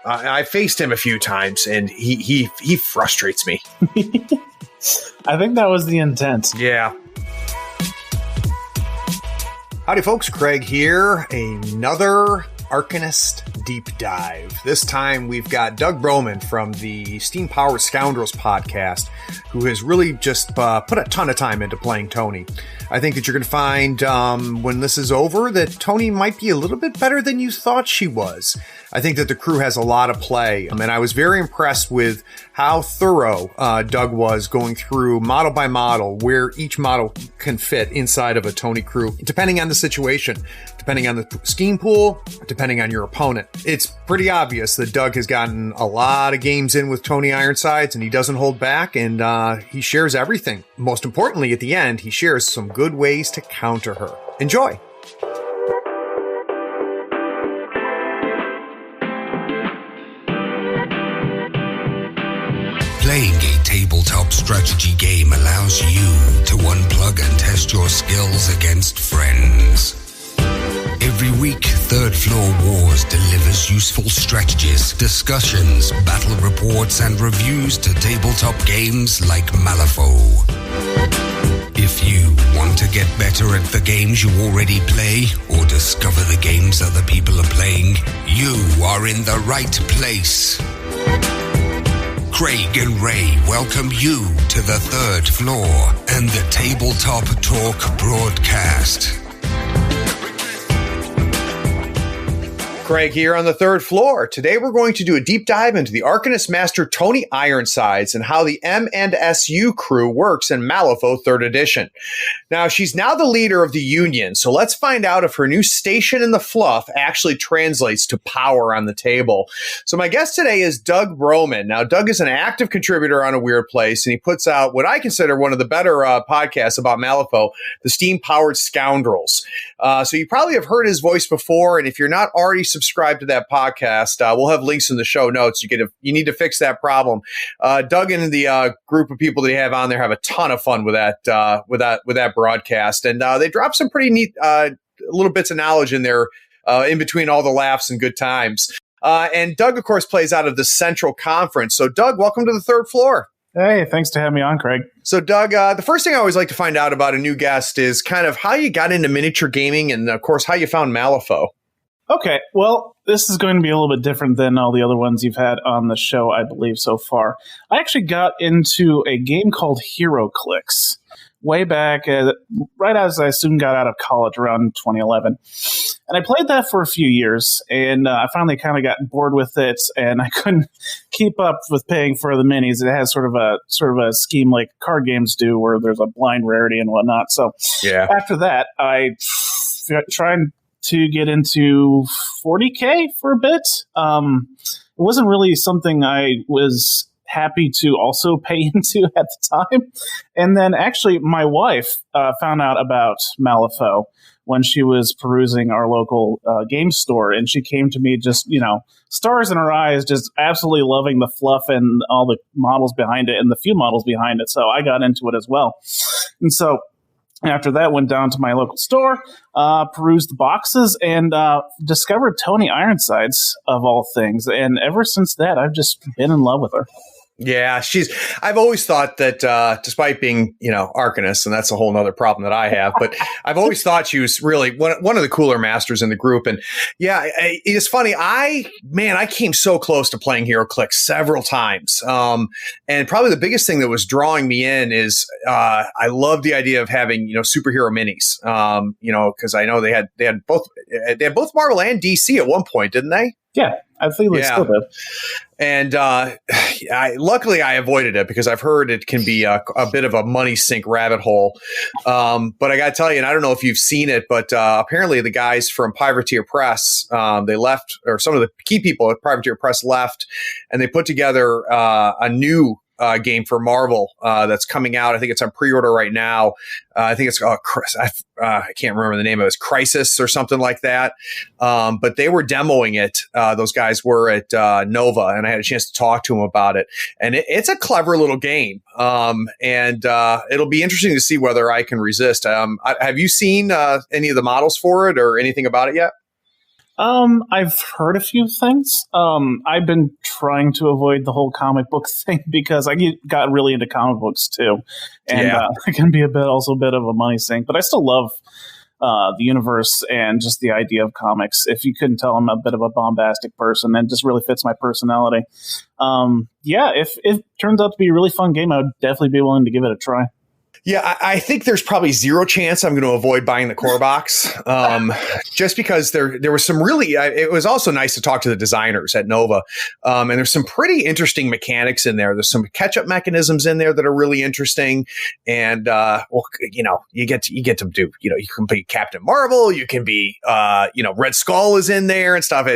I faced him a few times, and he frustrates me. I think that was the intent. Yeah. Howdy, folks. Craig here. Another Arcanist Deep Dive. This time we've got Doug Broman from the Steam Powered Scoundrels podcast, who has really just put a ton of time into playing Toni. I think that you're going to find when this is over that Toni might be a little bit better than you thought she was. I think that the crew has a lot of play, and I was very impressed with how thorough Doug was going through model by model where each model can fit inside of a Toni crew, depending on the situation, depending on the scheme pool, depending on your opponent. It's pretty obvious that Doug has gotten a lot of games in with Toni Ironsides, and he doesn't hold back, and he shares everything. Most importantly, at the end, he shares some good ways to counter her. Enjoy! Playing a tabletop strategy game allows you to unplug and test your skills against friends. Every week, Third Floor Wars delivers useful strategies, discussions, battle reports, and reviews to tabletop games like Malifaux. If you want to get better at the games you already play, or discover the games other people are playing, you are in the right place. Craig and Ray welcome you to the Third Floor and the Tabletop Talk broadcast. Craig here on the Third Floor. Today we're going to do a deep dive into the Arcanist Master Toni Ironsides and how the M&SU crew works in Malifaux 3rd Edition. Now, she's now the leader of the Union, so let's find out if her new station in the fluff actually translates to power on the table. So my guest today is Doug Broman. Now, Doug is an active contributor on A Weird Place, and he puts out what I consider one of the better podcasts about Malifaux, the Steam Powered Scoundrels. So you probably have heard his voice before, and if you're not already subscribe to that podcast, we'll have links in the show notes. You need to fix that problem. Doug and the group of people that you have on there have a ton of fun with that broadcast, and they drop some pretty neat little bits of knowledge in there in between all the laughs and good times. And Doug, of course, plays out of the Central Conference. So, Doug, welcome to the Third Floor. Hey, thanks to have me on, Craig. So, Doug, the first thing I always like to find out about a new guest is kind of how you got into miniature gaming, and of course, how you found Malifaux. Okay, well, this is going to be a little bit different than all the other ones you've had on the show, I believe, so far. I actually got into a game called HeroClix way back, right as I soon got out of college, around 2011. And I played that for a few years, and I finally kind of got bored with it, and I couldn't keep up with paying for the minis. It has sort of a scheme like card games do, where there's a blind rarity and whatnot. So yeah. After that, I tried to get into 40K for a bit. It wasn't really something I was happy to also pay into at the time. And then actually my wife found out about Malifaux when she was perusing our local game store, and she came to me just, stars in her eyes, just absolutely loving the fluff and all the models behind it and the few models behind it. So I got into it as well. And so after that, went down to my local store, perused the boxes, and discovered Toni Ironsides, of all things. And ever since that, I've just been in love with her. Yeah, I've always thought that, despite being, Arcanist, and that's a whole nother problem that I have, but I've always thought she was really one of the cooler masters in the group. And yeah, it's funny. I came so close to playing HeroClix several times. And probably the biggest thing that was drawing me in is, I love the idea of having, superhero minis, cause I know they had both Marvel and DC at one point, didn't they? Yeah, I think they still do. And luckily I avoided it because I've heard it can be a bit of a money sink rabbit hole. But I got to tell you, and I don't know if you've seen it, but apparently the guys from Privateer Press, they left, or some of the key people at Privateer Press left, and they put together a new game for Marvel that's coming out. I think it's on pre-order right now. I think it's I can't remember the name of it. It's Crisis or something like that. But they were demoing it. Those guys were at Nova, and I had a chance to talk to them about it. And it's a clever little game. And it'll be interesting to see whether I can resist. Have you seen any of the models for it or anything about it yet? I've heard a few things. I've been trying to avoid the whole comic book thing because I got really into comic books too, and it can be also a bit of a money sink. But I still love the universe and just the idea of comics. If you couldn't tell, I'm a bit of a bombastic person, and it just really fits my personality. If it turns out to be a really fun game, I would definitely be willing to give it a try. Yeah, I think there's probably zero chance I'm going to avoid buying the core box, just because there was some really. It was also nice to talk to the designers at Nova, and there's some pretty interesting mechanics in there. There's some catch-up mechanisms in there that are really interesting, and you get to do. You can be Captain Marvel, you can be Red Skull is in there and stuff,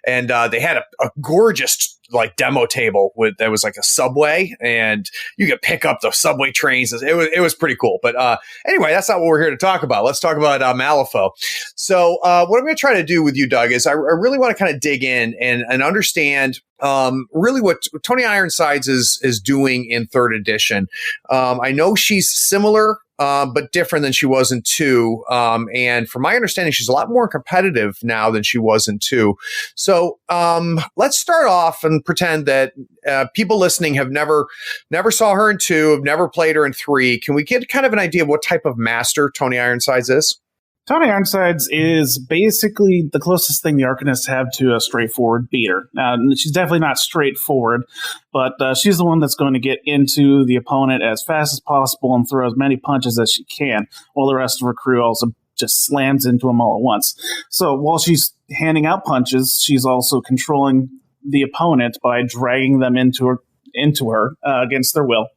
and they had a gorgeous demo table that was like a subway, and you could pick up the subway trains. It was pretty cool. But anyway, that's not what we're here to talk about. Let's talk about Malifaux. So what I'm going to try to do with you, Doug, is I really want to kind of dig in and understand really what Toni Ironsides is doing in 3rd edition. I know she's similar, but different than she was in 2. And from my understanding, she's a lot more competitive now than she was in 2. So let's start off and pretend that people listening have never saw her in 2, have never played her in 3. Can we get kind of an idea of what type of master Toni Ironsides is? Toni Ironsides is basically the closest thing the Arcanists have to a straightforward beater. She's definitely not straightforward, but she's the one that's going to get into the opponent as fast as possible and throw as many punches as she can, while the rest of her crew also just slams into them all at once. So while she's handing out punches, she's also controlling the opponent by dragging them into her against their will,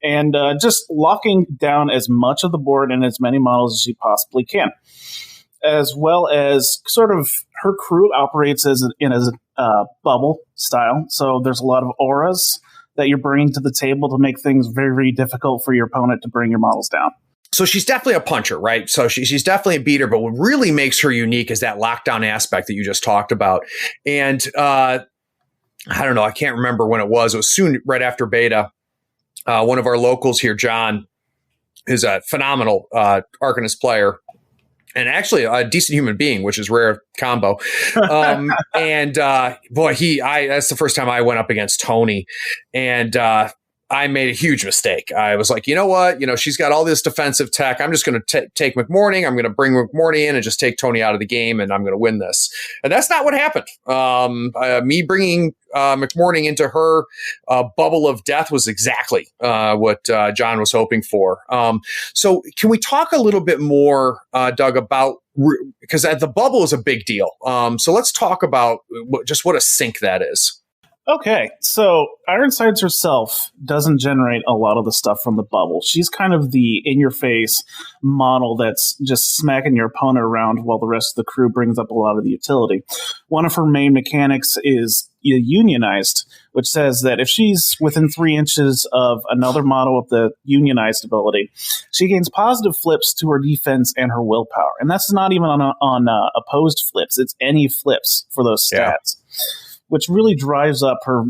and just locking down as much of the board and as many models as she possibly can. As well as sort of her crew operates in a bubble style. So there's a lot of auras that you're bringing to the table to make things very, very difficult for your opponent to bring your models down. So she's definitely a puncher, right? So she's definitely a beater, but what really makes her unique is that lockdown aspect that you just talked about. And I don't know, I can't remember when it was. It was soon right after beta. One of our locals here, John, is a phenomenal Arcanist player. And actually a decent human being, which is rare combo. That's the first time I went up against Toni, and I made a huge mistake. I was like, you know what? She's got all this defensive tech. I'm just going to take McMorning. I'm going to bring McMorning in and just take Toni out of the game, and I'm going to win this. And that's not what happened. Me bringing McMorning into her bubble of death was exactly what John was hoping for. So can we talk a little bit more, Doug, about, because the bubble is a big deal. So let's talk about what a sink that is. Okay, so Ironsides herself doesn't generate a lot of the stuff from the bubble. She's kind of the in-your-face model that's just smacking your opponent around while the rest of the crew brings up a lot of the utility. One of her main mechanics is unionized, which says that if she's within 3 inches of another model with the unionized ability, she gains positive flips to her defense and her willpower. And that's not even on opposed flips. It's any flips for those stats. Yeah. Which really drives up her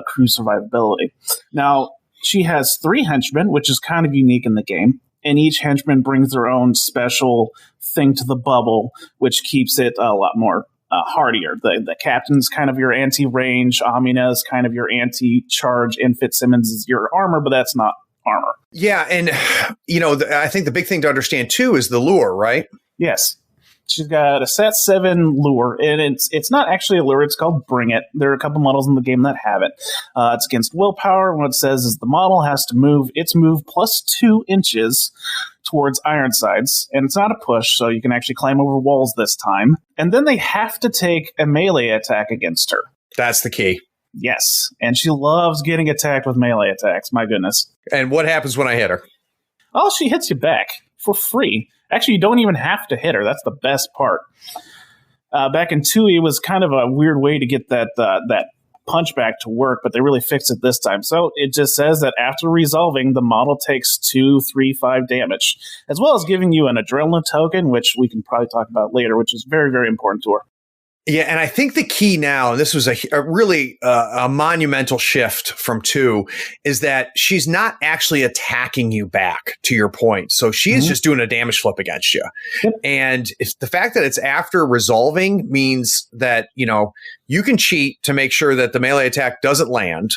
crew survivability. Now, she has 3 henchmen, which is kind of unique in the game, and each henchman brings their own special thing to the bubble, which keeps it a lot more hardier. The captain's kind of your anti-range, Amina's kind of your anti-charge, and Fitzsimmons is your armor, but that's not armor. Yeah, and I think the big thing to understand, too, is the lure, right? Yes. She's got a Sat 7 lure, and it's not actually a lure. It's called Bring It. There are a couple models in the game that have it. It's against willpower, and what it says is the model has to move its move plus 2 inches towards Ironsides, and it's not a push, so you can actually climb over walls this time. And then they have to take a melee attack against her. That's the key. Yes, and she loves getting attacked with melee attacks, my goodness. And what happens when I hit her? Oh, she hits you back for free. Actually, you don't even have to hit her. That's the best part. Back in 2, it was kind of a weird way to get that punchback to work, but they really fixed it this time. So it just says that after resolving, the model takes 2, 3, 5 damage, as well as giving you an adrenaline token, which we can probably talk about later, which is very, very important to her. Yeah, and I think the key now, and this was a really a monumental shift from 2, is that she's not actually attacking you back, to your point. So she is just doing a damage flip against you. Yep. And if the fact that it's after resolving means that, you can cheat to make sure that the melee attack doesn't land,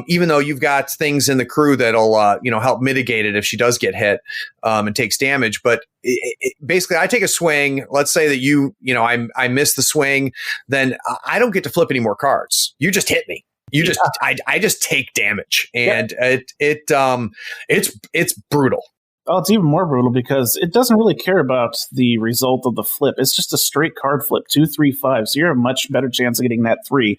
even though you've got things in the crew that'll, help mitigate it if she does get hit and takes damage. But basically, I take a swing. Let's say that I miss the swing, then I don't get to flip any more cards. You just hit me. I just take damage, and it's brutal. Oh, it's even more brutal because it doesn't really care about the result of the flip. It's just a straight card flip, 2, 3, 5. So you have a much better chance of getting that 3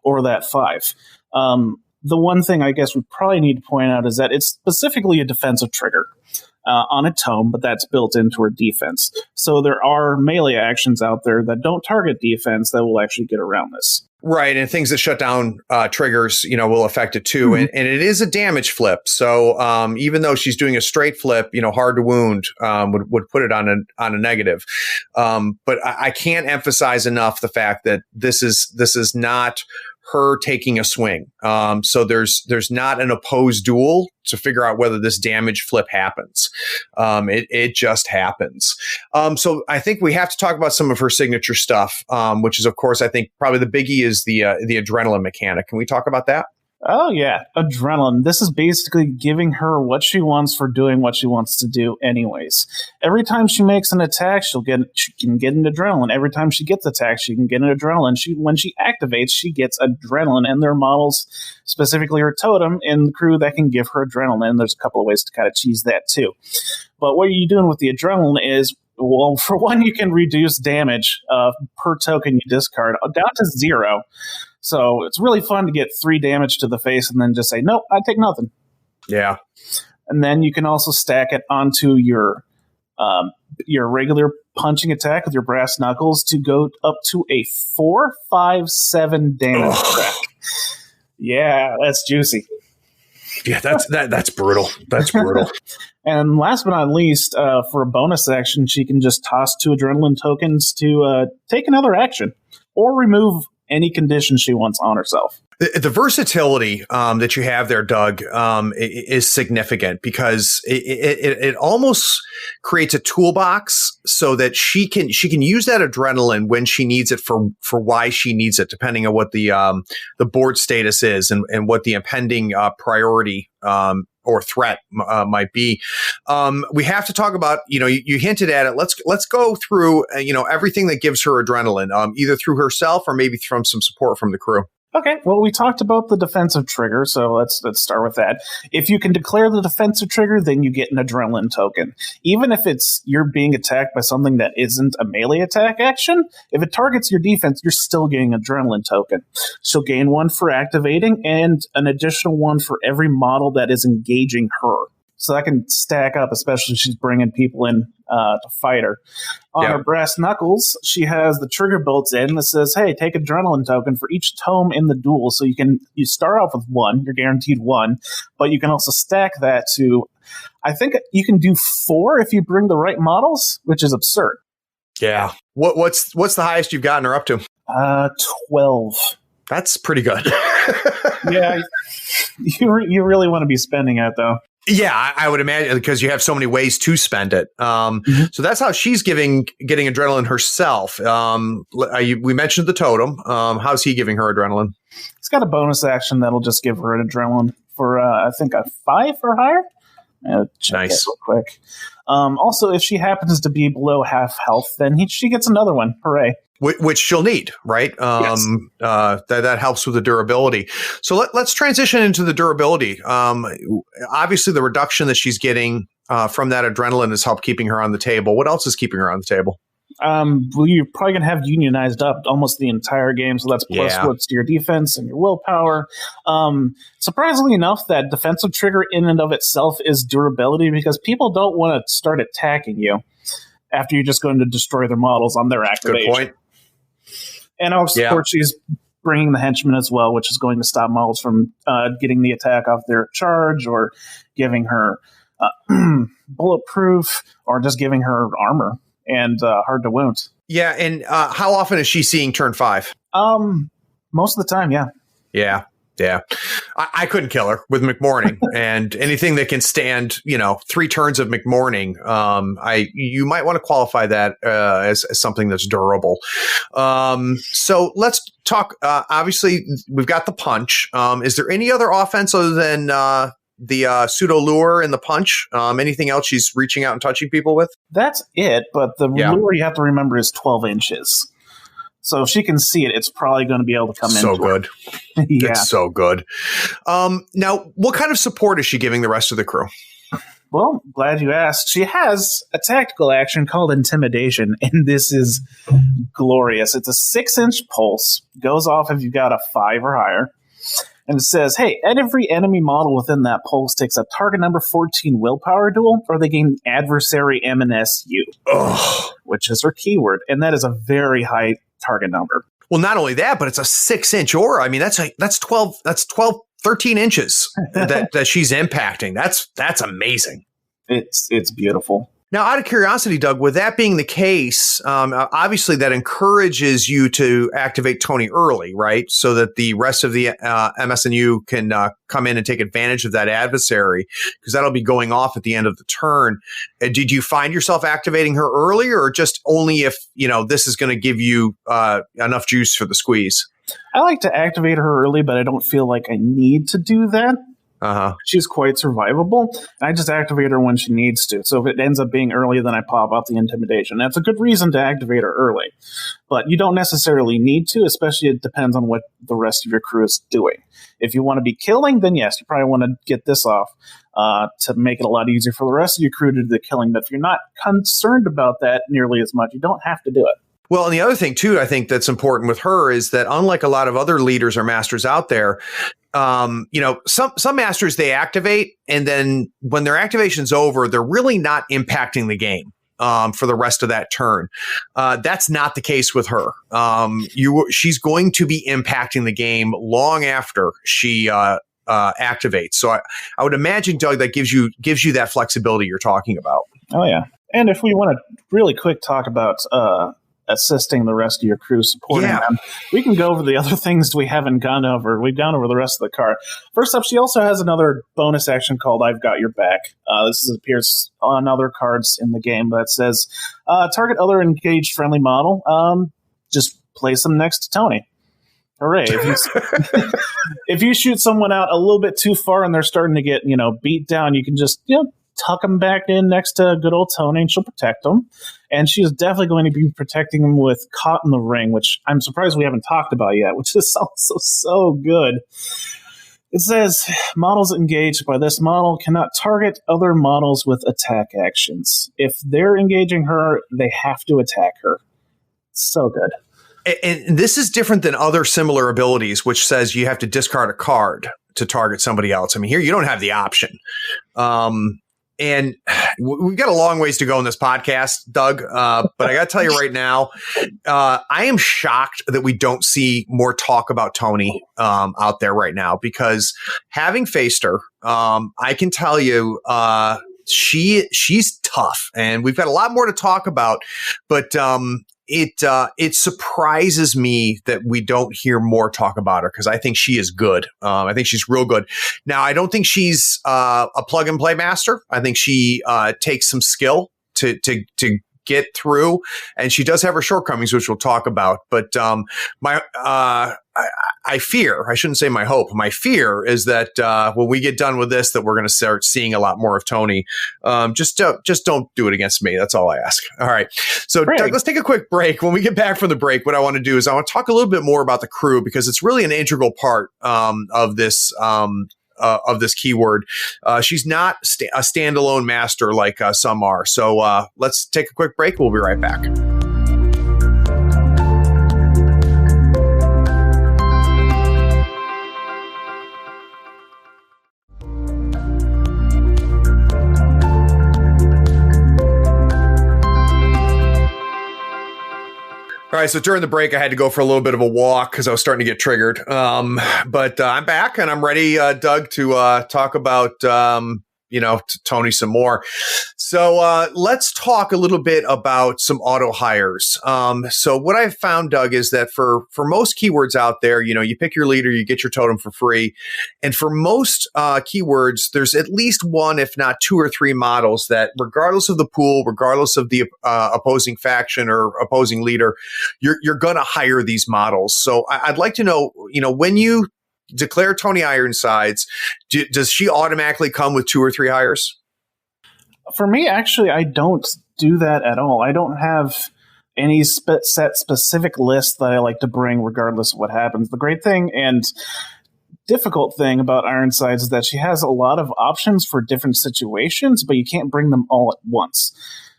or that 5. The one thing I guess we probably need to point out is that it's specifically a defensive trigger on a tome, but that's built into her defense. So there are melee actions out there that don't target defense that will actually get around this. Right, and things that shut down triggers, will affect it too. And it is a damage flip. So even though she's doing a straight flip, hard to wound would put it on a negative. But I can't emphasize enough the fact that this is not her taking a swing. So there's not an opposed duel to figure out whether this damage flip happens. It just happens. So I think we have to talk about some of her signature stuff, which is, of course, I think probably the biggie is the adrenaline mechanic. Can we talk about that? Oh, yeah. Adrenaline. This is basically giving her what she wants for doing what she wants to do anyways. Every time she makes an attack, she can get an adrenaline. Every time she gets attacked, she can get an adrenaline. When she activates, she gets adrenaline. And there are models, specifically her totem, in the crew that can give her adrenaline. There's a couple of ways to kind of cheese that too. But what you're doing with the adrenaline is, well, for one, you can reduce damage per token you discard down to 0. So it's really fun to get 3 damage to the face and then just say, nope, I take nothing. Yeah. And then you can also stack it onto your regular punching attack with your brass knuckles to go up to a 4, 5, 7 damage track. Yeah, that's juicy. Yeah, that's brutal. That's brutal. And last but not least, for a bonus action, she can just toss 2 adrenaline tokens to take another action or remove any condition she wants on herself. The versatility that you have there, Doug, is significant because it almost creates a toolbox so that she can use that adrenaline when she needs it for why she needs it, depending on what the board status is and what the impending priority or threat might be. We have to talk about, you hinted at it. Let's go through, everything that gives her adrenaline, either through herself or maybe from some support from the crew. Okay, well, we talked about the defensive trigger, so let's start with that. If you can declare the defensive trigger, then you get an adrenaline token. Even if you're being attacked by something that isn't a melee attack action, if it targets your defense, you're still getting an adrenaline token. She'll gain 1 for activating and an additional 1 for every model that is engaging her. So that can stack up, especially if she's bringing people in to fight her. On her brass knuckles, she has the trigger built in that says, hey, take adrenaline token for each tome in the duel. So you start off with 1, you're guaranteed 1, but you can also stack that to, I think you can do 4 if you bring the right models, which is absurd. Yeah. What's the highest you've gotten her up to? 12. That's pretty good. Yeah. You really want to be spending it, though. Yeah, I would imagine because you have so many ways to spend it. So that's how she's getting adrenaline herself. We mentioned the totem. How's he giving her adrenaline? He's got a bonus action that'll just give her an adrenaline for, I think, a 5 or higher. Nice. Real quick. Also, if she happens to be below half health, then she gets another one. Hooray. Which she'll need, right? Yes. That helps with the durability. So let's transition into the durability. Obviously, the reduction that she's getting from that adrenaline has helped keeping her on the table. What else is keeping her on the table? Well, you're probably going to have unionized up almost the entire game, so that's plus what's to your defense and your willpower. Surprisingly enough, that defensive trigger in and of itself is durability because people don't want to start attacking you after you're just going to destroy their models on their activation. Good point. And of course, she's bringing the henchman as well, which is going to stop models from getting the attack off their charge or giving her bulletproof or just giving her armor and hard to wound. Yeah, and how often is she seeing turn 5? Most of the time, yeah. Yeah. I couldn't kill her with McMorning, and anything that can stand, 3 turns of McMorning, you might want to qualify that as something that's durable. So let's talk. Obviously, we've got the punch. Is there any other offense other than the pseudo lure and the punch? Anything else she's reaching out and touching people with? That's it, but the lure you have to remember is 12 inches. So if she can see it, it's probably going to be able to come in. So good. Yeah. It's so good. Now, what kind of support is she giving the rest of the crew? Well, glad you asked. She has a tactical action called Intimidation, and this is glorious. It's a 6-inch pulse, goes off if you've got a 5 or higher, and it says, hey, every enemy model within that pulse takes a target number 14 willpower duel, or they gain adversary M&SU, which is her keyword, and that is a very high target number. Well, not only that, but it's a 6-inch aura. I mean, that's 12, 13 inches that she's impacting. That's amazing. It's beautiful. Now, out of curiosity, Doug, with that being the case, obviously that encourages you to activate Toni early, right? So that the rest of the M&SU can come in and take advantage of that adversary, because that'll be going off at the end of the turn. Did you find yourself activating her early, or just only if, this is going to give you enough juice for the squeeze? I like to activate her early, but I don't feel like I need to do that. She's quite survivable. I just activate her when she needs to. So if it ends up being early, then I pop out the Intimidation. That's a good reason to activate her early. But you don't necessarily need to, especially it depends on what the rest of your crew is doing. If you want to be killing, then yes, you probably want to get this off to make it a lot easier for the rest of your crew to do the killing. But if you're not concerned about that nearly as much, you don't have to do it. Well, and the other thing, too, I think that's important with her is that unlike a lot of other leaders or masters out there, some masters, they activate, and then when their activation's over, they're really not impacting the game for the rest of that turn. That's not the case with her. She's going to be impacting the game long after she activates. So I would imagine, Doug, that gives you that flexibility you're talking about. Oh, yeah. And if we want to really quick talk about assisting the rest of your crew, supporting them, we can go over the other things we haven't gone over. We've gone over the rest of the card. First up, she also has another bonus action called I've Got Your Back. This appears on other cards in the game that says, target other engaged friendly model. Just place them next to Toni. Hooray. If you shoot someone out a little bit too far and they're starting to get, beat down, you can just, tuck them back in next to good old Toni, and she'll protect them. And she is definitely going to be protecting them with Caught in the Ring, which I'm surprised we haven't talked about yet, which is also so good. It says, models engaged by this model cannot target other models with attack actions. If they're engaging her, they have to attack her. So good. And this is different than other similar abilities, which says you have to discard a card to target somebody else. I mean, here you don't have the option. And we've got a long ways to go in this podcast, Doug. But I got to tell you right now, I am shocked that we don't see more talk about Toni out there right now, because having faced her, I can tell you she's tough, and we've got a lot more to talk about. But it surprises me that we don't hear more talk about her, because I think she is good. I think she's real good. Now, I don't think she's a plug and play master. I think she takes some skill to get through, and she does have her shortcomings, which we'll talk about. But I fear, I shouldn't say my hope, my fear is that when we get done with this, that we're going to start seeing a lot more of Toni. Just don't do it against me. That's all I ask. All right. So Doug, let's take a quick break. When we get back from the break, what I want to do is I want to talk a little bit more about the crew, because it's really an integral part of this keyword. She's not a standalone master like some are. So let's take a quick break. We'll be right back. All right, so during the break, I had to go for a little bit of a walk because I was starting to get triggered. But I'm back, and I'm ready, Doug, to talk about Toni some more. So let's talk a little bit about some auto hires. So what I've found, Doug, is that for most keywords out there, you pick your leader, you get your totem for free. And for most keywords, there's at least one, if not two or three models that, regardless of the pool, regardless of the opposing faction or opposing leader, you're going to hire these models. So I'd like to know, when you declare Toni Ironsides, does she automatically come with two or three hires? For me, actually, I don't do that at all. I don't have any set specific list that I like to bring regardless of what happens. The great thing and difficult thing about Ironsides is that she has a lot of options for different situations, but you can't bring them all at once.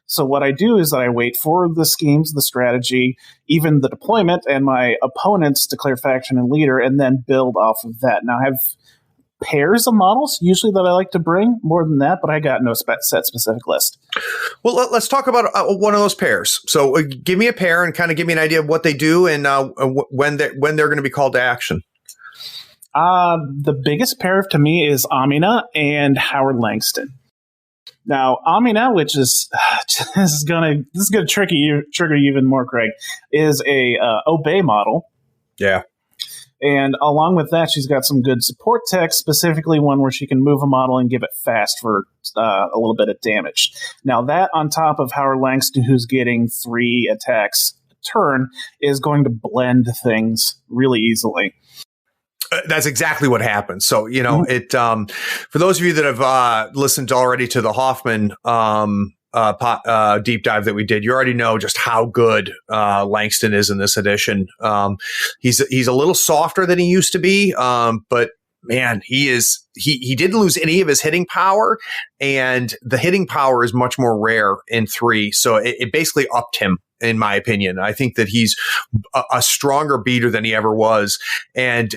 So what I do is that I wait for the schemes, the strategy, even the deployment, and my opponents declare faction and leader, and then build off of that. Now, I have pairs of models usually that I like to bring, more than that, but I got no set specific list. Well, let's talk about one of those pairs. So give me a pair and kind of give me an idea of what they do and when they're going to be called to action. The biggest pair to me is Amina and Howard Langston. Now, Amina, which is this is gonna trigger you even more, Craig, is a obey model. Yeah. And along with that, she's got some good support tech, specifically one where she can move a model and give it fast for a little bit of damage. Now, that on top of Howard Langston, who's getting 3 attacks a turn, is going to blend things really easily. That's exactly what happens. So, it for those of you that have listened already to the Hoffman deep dive that we did, you already know just how good Langston is in this edition. He's a little softer than he used to be, but man, he didn't lose any of his hitting power, and the hitting power is much more rare in 3. So it basically upped him, in my opinion. I think that he's a stronger beater than he ever was, and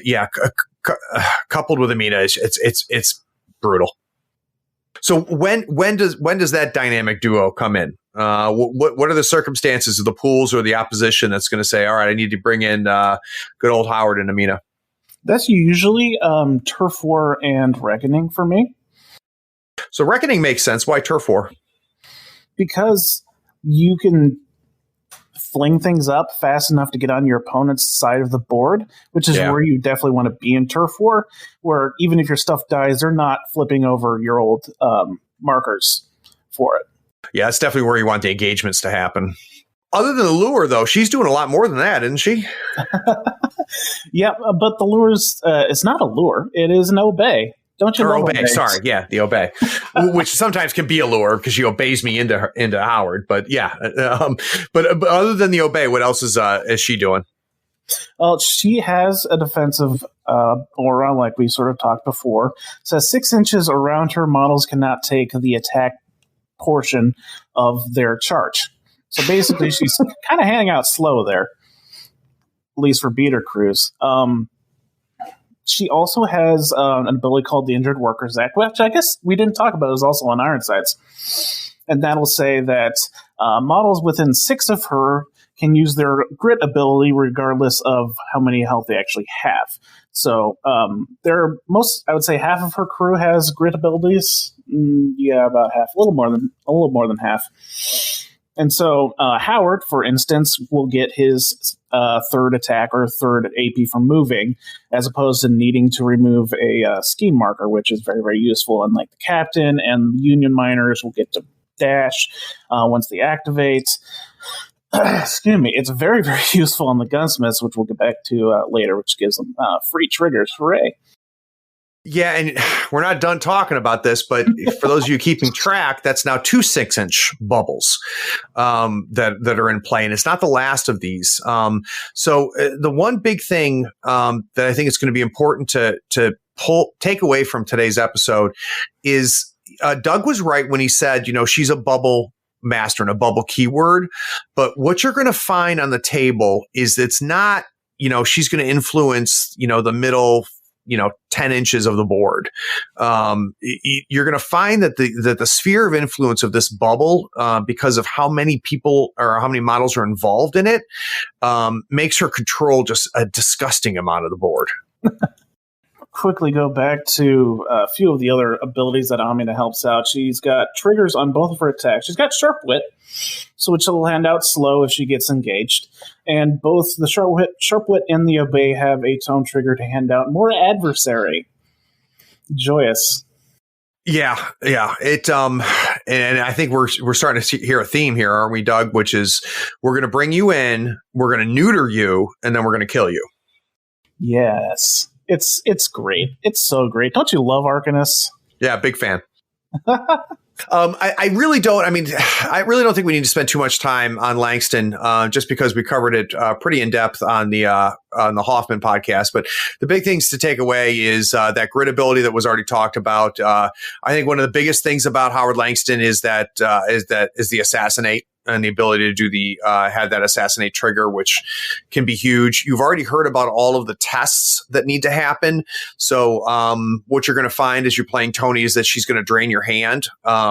coupled with Amina, it's brutal. So when does that dynamic duo come in? What are the circumstances of the pools or the opposition that's going to say, all right, I need to bring in good old Howard and Amina? That's usually Turf War and Reckoning for me. So Reckoning makes sense. Why Turf War? Because you can fling things up fast enough to get on your opponent's side of the board, which is where you definitely want to be in Turf War, where even if your stuff dies, they're not flipping over your old markers for it. Yeah, that's definitely where you want the engagements to happen. Other than the lure, though, she's doing a lot more than that, isn't she? Yeah, but the lure's it's not a lure. It is an obey. Don't you love obey? Sorry, yeah, the obey, which sometimes can be a lure because she obeys me into Howard. But yeah, but other than the obey, what else is she doing? Well, she has a defensive aura, like we sort of talked before. It says 6 inches around her, models cannot take the attack portion of their charge. So basically, she's kind of hanging out slow there, at least for beater crews. She also has an ability called the Injured Workers Act, which I guess we didn't talk about. It was also on Ironsides. And that'll say that models within 6 of her can use their grit ability regardless of how many health they actually have. So I would say half of her crew has grit abilities. About half, a little more than half. And so Howard, for instance, will get his 3rd attack or 3rd AP from moving, as opposed to needing to remove a scheme marker, which is very, very useful. And like the captain and the Union miners will get to dash once they activate. Excuse me. It's very, very useful on the gunsmiths, which we'll get back to later, which gives them free triggers. Hooray. Yeah, and we're not done talking about this, but for those of you keeping track, that's now 2 6-inch bubbles that are in play, and it's not the last of these. So the one big thing that I think is going to be important to take away from today's episode is Doug was right when he said, she's a bubble master and a bubble keyword, but what you're going to find on the table is it's not, she's going to influence, the middle 10 inches of the board. You're going to find that the sphere of influence of this bubble, because of how many people or how many models are involved in it, makes her control just a disgusting amount of the board. quickly go back to a few of the other abilities that Amina helps out. She's got triggers on both of her attacks. She's got Sharp Wit, so which will hand out slow if she gets engaged. And both the Sharp Wit and the Obey have a tone trigger to hand out more adversary. Joyous. Yeah. It and I think we're starting to hear a theme here, aren't we, Doug? Which is we're going to bring you in, we're going to neuter you, and then we're going to kill you. Yes. It's great. It's so great. Don't you love Arcanists? Yeah, big fan. I really don't. I mean, I really don't think we need to spend too much time on Langston, just because we covered it pretty in depth on the Hoffman podcast. But the big things to take away is that grid ability that was already talked about. I think one of the biggest things about Howard Langston is the assassinate. And the ability to do have that assassinate trigger, which can be huge. You've already heard about all of the tests that need to happen. So what you're going to find as you're playing Toni is that she's going to drain your hand,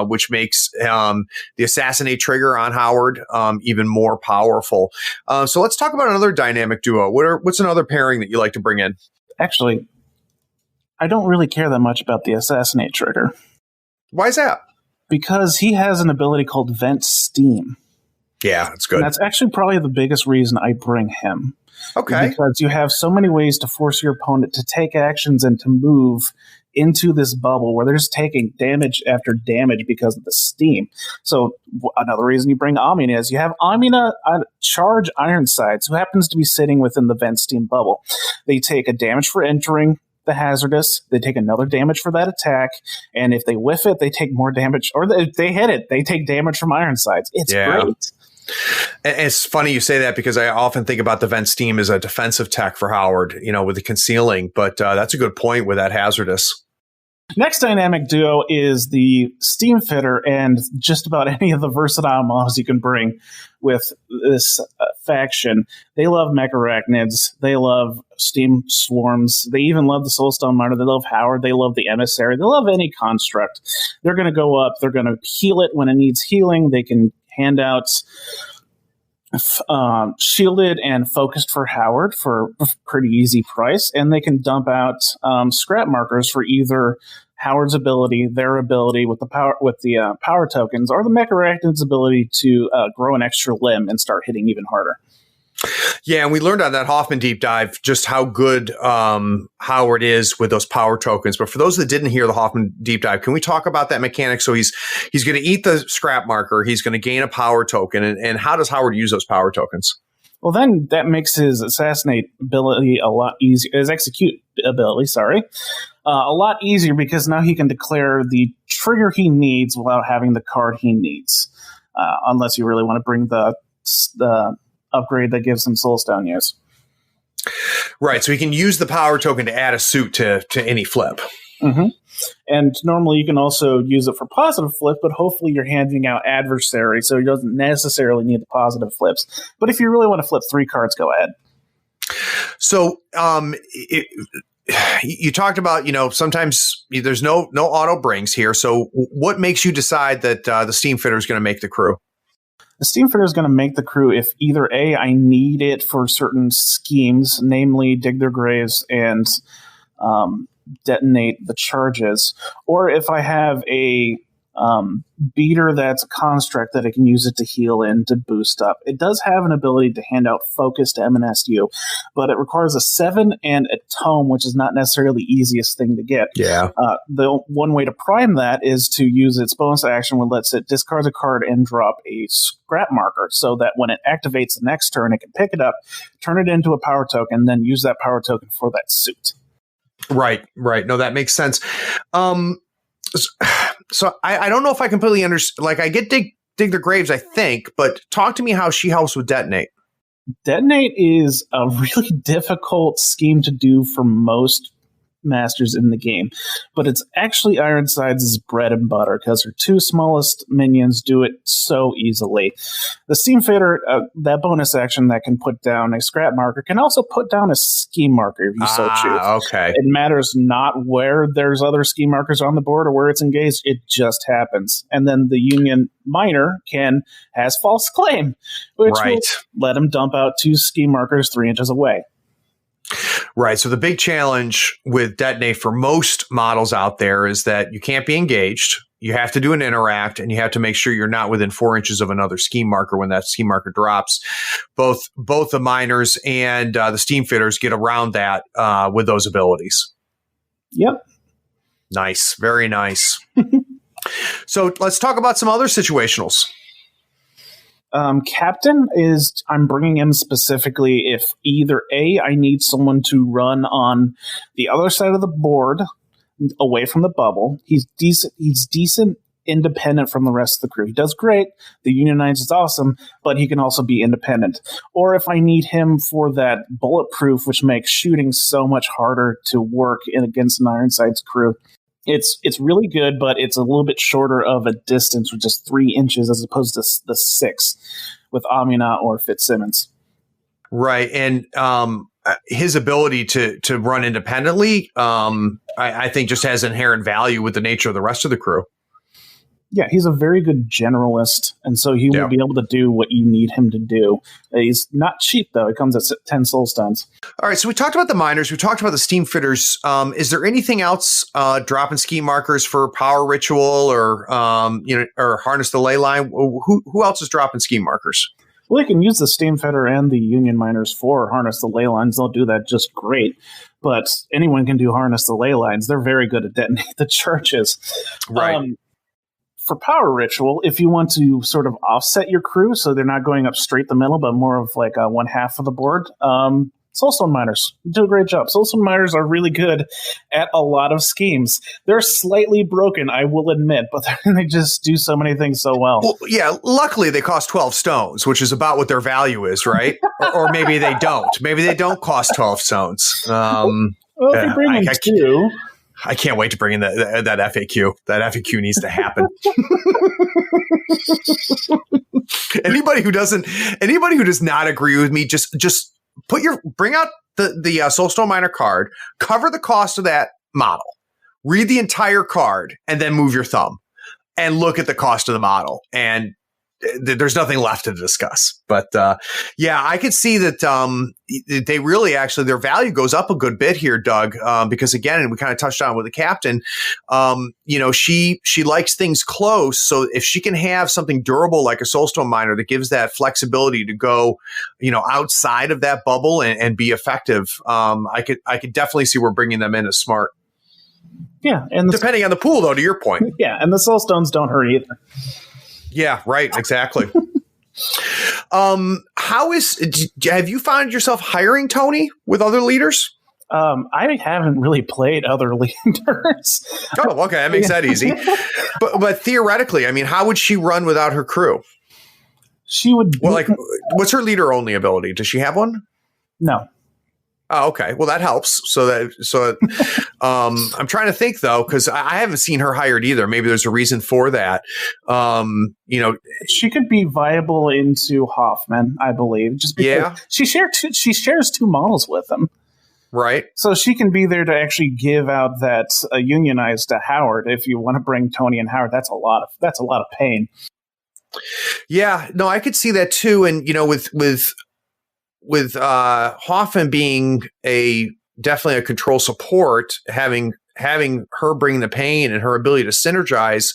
which makes the assassinate trigger on Howard even more powerful. So let's talk about another dynamic duo. What's another pairing that you like to bring in? Actually, I don't really care that much about the assassinate trigger. Why is that? Because he has an ability called Vent Steam. Yeah, that's good. And that's actually probably the biggest reason I bring him. Okay. Because you have so many ways to force your opponent to take actions and to move into this bubble where they're just taking damage after damage because of the steam. So another reason you bring Amina is you have Amina Charge Ironsides, who happens to be sitting within the Vent Steam bubble. They take a damage for entering the hazardous, they take another damage for that attack, and if they whiff it, they take more damage, or if they hit it, they take damage from Ironsides. It's great. It's funny you say that because I often think about the Vent Steam as a defensive tech for Howard, with the concealing, but that's a good point with that hazardous. Next dynamic duo is the Steam Fitter and just about any of the versatile models you can bring with this faction. They love Mecharachnids. They love Steam Swarms. They even love the Soulstone Miner. They love Howard. They love the Emissary. They love any construct. They're going to go up. They're going to heal it when it needs healing. They can hand out shielded and focused for Howard for a pretty easy price, and they can dump out scrap markers for either Howard's ability, their ability with the power tokens, or the Mecharachnid's ability to grow an extra limb and start hitting even harder. Yeah, and we learned on that Hoffman deep dive just how good Howard is with those power tokens. But for those that didn't hear the Hoffman deep dive, can we talk about that mechanic? So he's going to eat the scrap marker. He's going to gain a power token. And how does Howard use those power tokens? Well, then that makes his assassinate ability a lot easier. His execute ability, a lot easier because now he can declare the trigger he needs without having the card he needs, unless you really want to bring the upgrade that gives him Soulstone use. Right, so he can use the power token to add a suit to any flip. Mm-hmm. And normally you can also use it for positive flip, but hopefully you're handing out adversary, so he doesn't necessarily need the positive flips. But if you really want to flip 3 cards, go ahead. So you talked about, sometimes there's no auto brings here. So what makes you decide that the Steam Fitter is going to make the crew? The Steam Fitter is going to make the crew if either A, I need it for certain schemes, namely dig their graves and detonate the charges, or if I have a beater that's a construct that I can use it to heal in to boost up. It does have an ability to hand out focus to M&SU, but it requires a 7 and a tome, which is not necessarily the easiest thing to get. Yeah. The one way to prime that is to use its bonus action, which lets it discard a card and drop a scrap marker, so that when it activates the next turn, it can pick it up, turn it into a power token, then use that power token for that suit. Right. No, that makes sense. So I don't know if I completely understand. Like, I get dig their graves, I think, but talk to me how she helps with detonate. Detonate is a really difficult scheme to do for most masters in the game, but it's actually Ironsides' bread and butter because her 2 smallest minions do it so easily. The Steam Fitter, that bonus action that can put down a scrap marker, can also put down a scheme marker if you so choose. Okay. It matters not where there's other scheme markers on the board or where it's engaged, it just happens. And then the Union Miner has false claim, which will let him dump out 2 scheme markers 3 inches away. Right. So the big challenge with Detonate for most models out there is that you can't be engaged. You have to do an interact, and you have to make sure you're not within 4 inches of another scheme marker when that scheme marker drops. Both the miners and the steam fitters get around that with those abilities. Yep. Nice. Very nice. So let's talk about some other situationals. Captain I'm bringing him specifically if either A, I need someone to run on the other side of the board away from the bubble. He's decent independent from the rest of the crew. He does great. The Unionites is awesome, but he can also be independent. Or if I need him for that bulletproof, which makes shooting so much harder to work against an Ironsides crew. It's really good, but it's a little bit shorter of a distance with just 3 inches as opposed to the 6 with Amina or Fitzsimmons. Right. And his ability to run independently, I think just has inherent value with the nature of the rest of the crew. Yeah, he's a very good generalist, and so he will be able to do what you need him to do. He's not cheap, though. It comes at 10 soul stones. All right, so we talked about the miners. We talked about the steam fitters. Is there anything else dropping scheme markers for power ritual or or harness the ley line? Who else is dropping scheme markers? Well, they can use the steam fitter and the union miners for harness the ley lines. They'll do that just great. But anyone can do harness the ley lines. They're very good at detonate the churches. Right. For power ritual, if you want to sort of offset your crew so they're not going up straight the middle, but more of like one half of the board, Soulstone miners do a great job. Soulstone miners are really good at a lot of schemes. They're slightly broken, I will admit, but they just do so many things so well. Well, yeah, luckily they cost 12 stones, which is about what their value is, right? or maybe they don't. Maybe they don't cost 12 stones. Well, if you bring in two... I can't wait to bring in that FAQ. That FAQ needs to happen. Anybody who does not agree with me, just bring out the Soulstone Miner card, cover the cost of that model, read the entire card, and then move your thumb and look at the cost of the model. And there's nothing left to discuss. But I could see that they really actually their value goes up a good bit here, Doug, because again, and we kind of touched on with the captain, she likes things close. So if she can have something durable like a Soulstone Miner that gives that flexibility to go, outside of that bubble and be effective, I could definitely see we're bringing them in as smart. Yeah, and depending on the pool, though, to your point. Yeah, and the Soulstones don't hurt either. Yeah, right. Exactly. Have you found yourself hiring Toni with other leaders? I haven't really played other leaders. Oh, okay. That makes that easy. But theoretically, I mean, how would she run without her crew? She would. Well, what's her leader only ability? Does she have one? No. Oh, okay. Well, that helps. I'm trying to think though, because I haven't seen her hired either. Maybe there's a reason for that. She could be viable into Hoffman, I believe, just because she shares 2 models with him. Right. So she can be there to actually give out that unionized to Howard. If you want to bring Toni and Howard, that's a lot of pain. Yeah. No, I could see that too. And with Hoffman being definitely a control support, having her bring the pain and her ability to synergize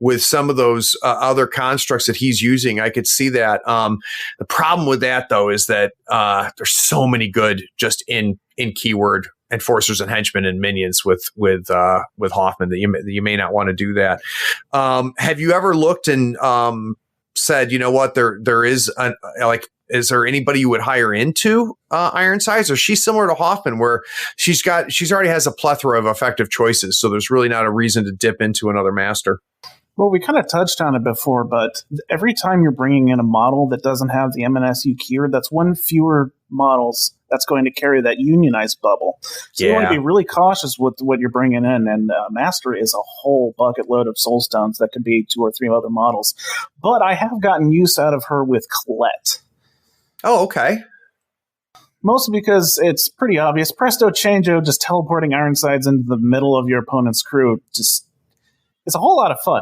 with some of those other constructs that he's using, I could see that. The problem with that though is that there's so many good just in keyword enforcers and henchmen and minions with Hoffman that you may not want to do that. Have you ever looked and said, you know what, there is is there anybody you would hire into Ironsides, or she's similar to Hoffman where she's already has a plethora of effective choices, so there's really not a reason to dip into another master? Well, we kind of touched on it before, but every time you're bringing in a model that doesn't have the M&SU keyword, that's one fewer models that's going to carry that unionized bubble. So you want to be really cautious with what you're bringing in, and Master is a whole bucket load of soulstones that could be 2 or 3 other models. But I have gotten use out of her with Colette. Oh, okay. Mostly because it's pretty obvious. Presto changeo, just teleporting Ironsides into the middle of your opponent's crew. It's a whole lot of fun.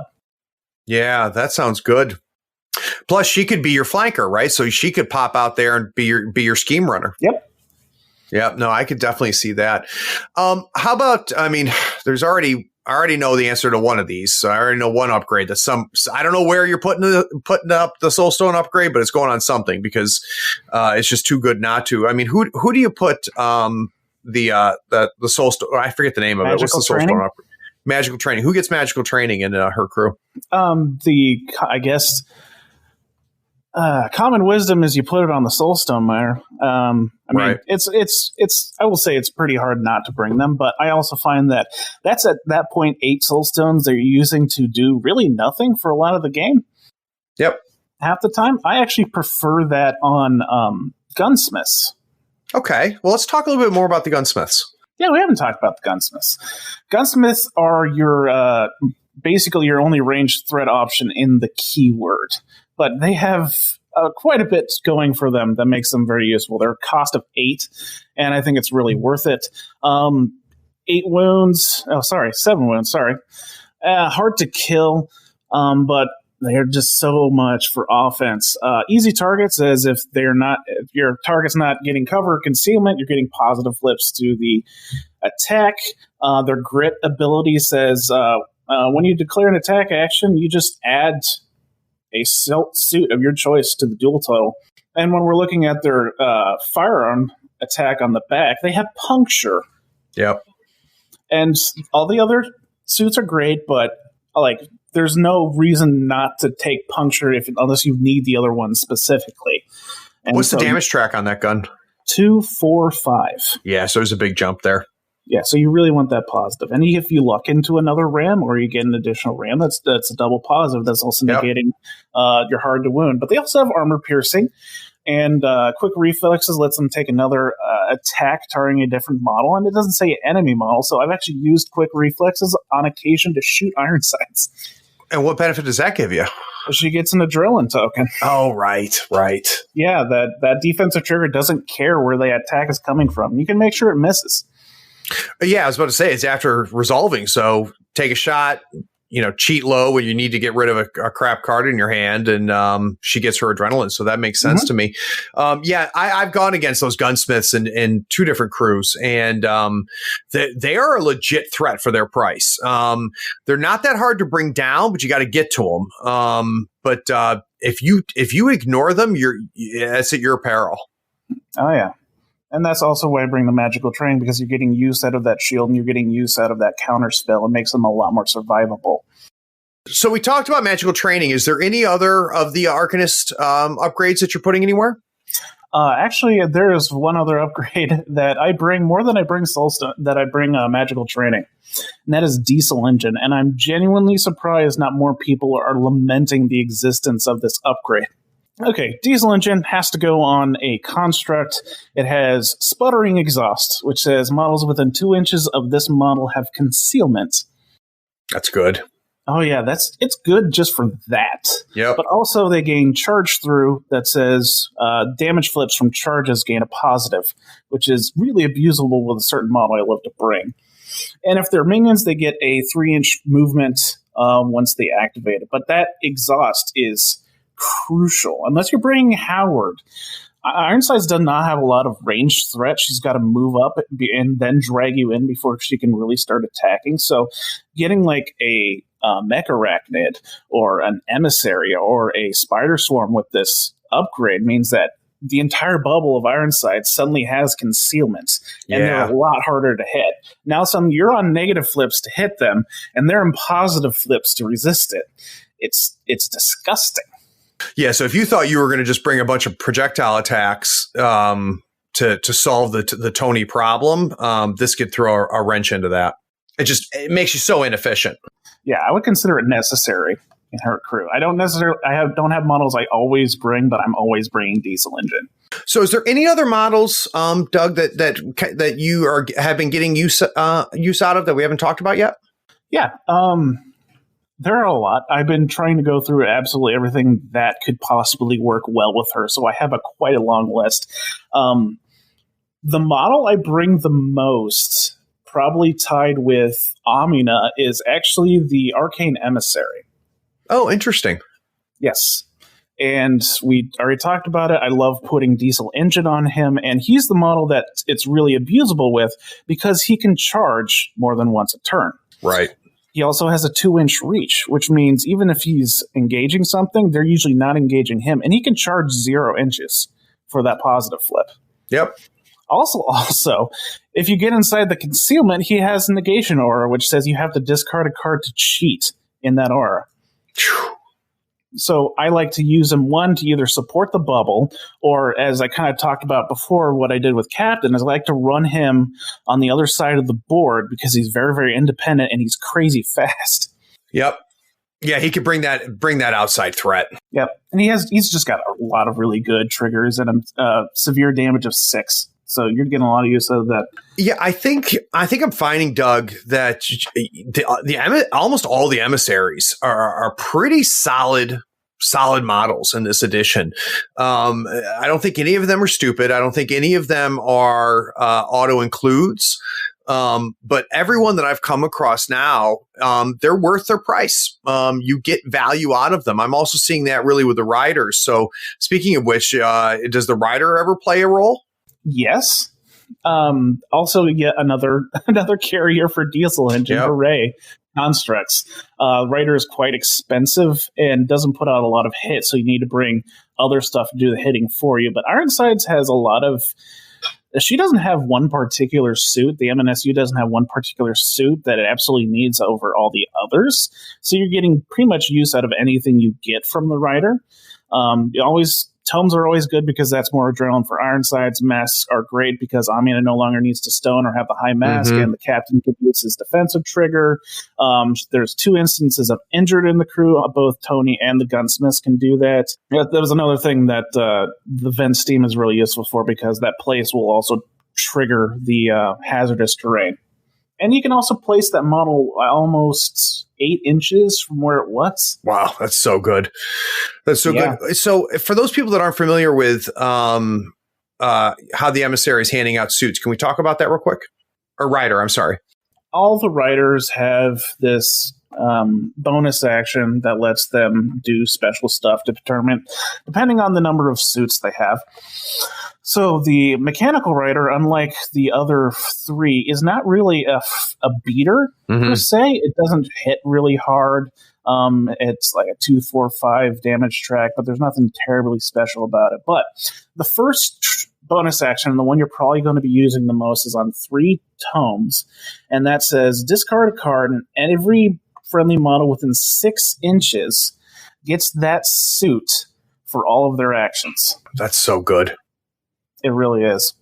Yeah, that sounds good. Plus, she could be your flanker, right? So she could pop out there and be your scheme runner. Yep. Yeah, no, I could definitely see that. How about, I mean, I already know the answer to one of these. So I already know one upgrade I don't know where you're putting up the Soulstone upgrade, but it's going on something because it's just too good not to. I mean, who do you put the Soulstone? I forget the name of it. What's the Soulstone upgrade? Magical training. Who gets magical training in her crew? I guess common wisdom is you put it on the Soulstone Mire. I mean, it's. I will say it's pretty hard not to bring them, but I also find that that's at that point 8 Soulstones they're using to do really nothing for a lot of the game. Yep. Half the time, I actually prefer that on gunsmiths. Okay, well, let's talk a little bit more about the gunsmiths. Yeah, we haven't talked about the gunsmiths. Gunsmiths are your basically your only ranged threat option in the keyword, but they have quite a bit going for them that makes them very useful. They're a cost of 8, and I think it's really worth it. 8 wounds. Oh, sorry, 7 wounds. Sorry, hard to kill, but they're just so much for offense. Easy targets, as if your target's not getting cover or concealment, you're getting positive flips to the attack. Their grit ability says when you declare an attack action, you just add a suit of your choice to the duel total. And when we're looking at their firearm attack on the back, they have puncture. Yep. And all the other suits are great, but there's no reason not to take puncture unless you need the other one specifically. And what's the damage track on that gun? 2, 4, 5. Yeah, so there's a big jump there. Yeah, so you really want that positive. And if you luck into another ram or you get an additional ram, that's a double positive. That's also negating your hard to wound. But they also have armor piercing. And quick reflexes lets them take another attack targeting a different model. And it doesn't say enemy model. So I've actually used quick reflexes on occasion to shoot Ironsides. And what benefit does that give you? She gets an adrenaline token. Oh, right. Yeah, that defensive trigger doesn't care where the attack is coming from. You can make sure it misses. Yeah, I was about to say it's after resolving. So take a shot, cheat low when you need to get rid of a crap card in your hand, and she gets her adrenaline. So that makes sense to me. I've gone against those gunsmiths in 2 different crews, and they are a legit threat for their price. They're not that hard to bring down, but you got to get to them. But if you ignore them, it's at your peril. Oh yeah. And that's also why I bring the magical training, because you're getting use out of that shield and you're getting use out of that counter spell. It makes them a lot more survivable. So we talked about magical training. Is there any other of the Arcanist upgrades that you're putting anywhere? Actually, there is one other upgrade that I bring more than I bring Soulstone, that I bring magical training. And that is Diesel Engine. And I'm genuinely surprised not more people are lamenting the existence of this upgrade. Okay, Diesel Engine has to go on a construct. It has sputtering exhaust, which says models within 2 inches of this model have concealment. That's good. Oh yeah, it's good just for that. Yep. But also they gain charge through that says damage flips from charges gain a positive, which is really abusable with a certain model I love to bring. And if they're minions, they get a 3-inch movement once they activate it. But that exhaust is crucial unless you're bringing Howard. Ironsides does not have a lot of ranged threat. She's got to move up and then drag you in before she can really start attacking. So getting like a mech arachnid or an emissary or a spider swarm with this upgrade means that the entire bubble of Ironsides suddenly has concealment, and they're a lot harder to hit. Now you're on negative flips to hit them, and they're in positive flips to resist it. It's disgusting. Yeah, so if you thought you were going to just bring a bunch of projectile attacks to solve the Toni problem, this could throw a wrench into that. It makes you so inefficient. Yeah, I would consider it necessary in her crew. I don't have models I always bring, but I'm always bringing Diesel Engine. So, is there any other models, Doug, that you have been getting use out of that we haven't talked about yet? Yeah. There are a lot. I've been trying to go through absolutely everything that could possibly work well with her, so I have quite a long list. The model I bring the most, probably tied with Amina, is actually the Arcane Emissary. Oh, interesting. Yes. And we already talked about it. I love putting diesel engine on him, and he's the model that it's really abusable with because he can charge more than once a turn. Right. He also has a 2-inch reach, which means even if he's engaging something, they're usually not engaging him, and he can charge 0 inches for that positive flip. Yep. Also, if you get inside the concealment, he has a negation aura, which says you have to discard a card to cheat in that aura. So I like to use him, one, to either support the bubble, or as I kind of talked about before, what I did with Captain is I like to run him on the other side of the board because he's very, very independent and he's crazy fast. Yep. Yeah, he could bring that outside threat. Yep. And he's just got a lot of really good triggers and severe damage of 6. So you're getting a lot of use out of that. Yeah, I think I'm finding, Doug, that almost all the emissaries are pretty solid models in this edition. I don't think any of them are stupid. I don't think any of them are auto includes. But everyone that I've come across now, they're worth their price. You get value out of them. I'm also seeing that really with the riders. So speaking of which, does the rider ever play a role? Yes. Also, yet another carrier for diesel engine. Yep. Hooray. Constructs. Rider is quite expensive and doesn't put out a lot of hits, so you need to bring other stuff to do the hitting for you. But Ironsides has a lot of... She doesn't have one particular suit. The M&SU doesn't have one particular suit that it absolutely needs over all the others. So you're getting pretty much use out of anything you get from the rider. Tomes are always good because that's more adrenaline for Ironsides. Masks are great because Amina no longer needs to stone or have the high mask, and the captain can use his defensive trigger. There's 2 instances of injured in the crew. Both Toni and the gunsmiths can do that. That was another thing that the vent steam is really useful for because that place will also trigger the hazardous terrain. And you can also place that model almost 8 inches from where it was. Wow, that's so good. That's so good. So for those people that aren't familiar with how the emissary is handing out suits, can we talk about that real quick? Or rider, I'm sorry. All the riders have this bonus action that lets them do special stuff depending on the number of suits they have. So the mechanical rider, unlike the other 3, is not really a beater per se. It doesn't hit really hard. It's like a 2, 4, 5 damage track, but there's nothing terribly special about it. But the first bonus action, and the one you're probably going to be using the most, is on 3 tomes, and that says discard a card, and every friendly model within 6 inches gets that suit for all of their actions. That's so good. It really is.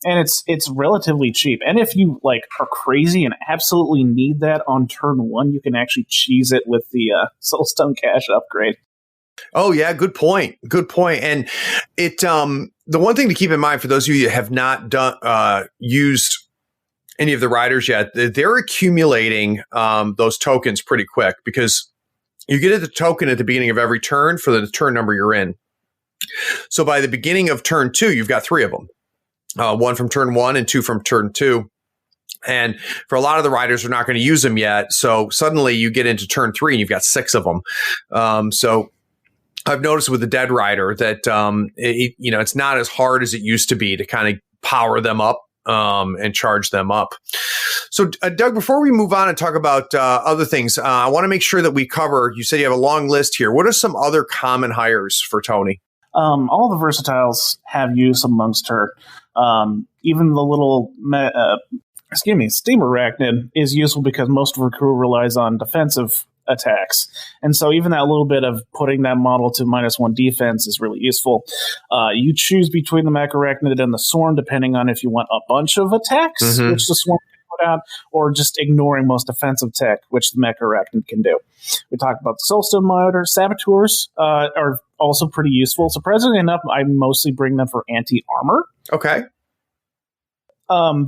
And it's relatively cheap. And if you are crazy and absolutely need that on turn 1, you can actually cheese it with the Soulstone Cache upgrade. Oh yeah, good point. Good point. And it the one thing to keep in mind for those of you that have not used any of the riders yet, they're accumulating those tokens pretty quick because you get the token at the beginning of every turn for the turn number you're in. So by the beginning of turn 2, you've got 3 of them. 1 from turn 1 and 2 from turn 2. And for a lot of the riders, they're not going to use them yet. So suddenly you get into turn 3 and you've got 6 of them. So I've noticed with the Dead Rider that it's not as hard as it used to be to kind of power them up and charge them up. So, Doug, before we move on and talk about other things, I want to make sure that we cover, you said you have a long list here. What are some other common hires for Toni? All the versatiles have use amongst her. Even the little Steam Arachnid is useful because most of her crew relies on defensive attacks. And so even that little bit of putting that model to -1 defense is really useful. You choose between the Mech Arachnid and the Swarm, depending on if you want a bunch of attacks, which the Swarm can put out, or just ignoring most defensive tech, which the Mech Arachnid can do. We talked about the Soulstone Monitor. Saboteurs are also pretty useful. Surprisingly enough, I mostly bring them for anti-armor. Okay.